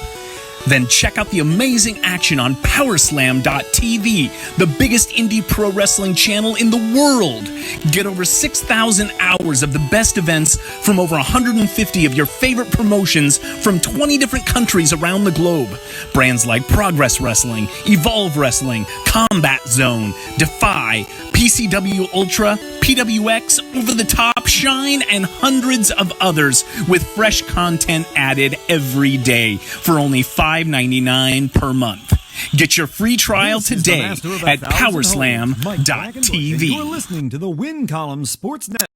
S9: Then check out the amazing action on Powerslam.tv, the biggest indie pro wrestling channel in the world. Get over 6,000 hours of the best events from over 150 of your favorite promotions from 20 different countries around the globe. Brands like Progress Wrestling, Evolve Wrestling, Combat Zone, Defy, PCW Ultra, PWX, Over the Top, Shine, and hundreds of others with fresh content added every day for only $5.99 per month. Get your free trial today at Powerslam.tv.
S4: You're listening to the Win Column Sports Network.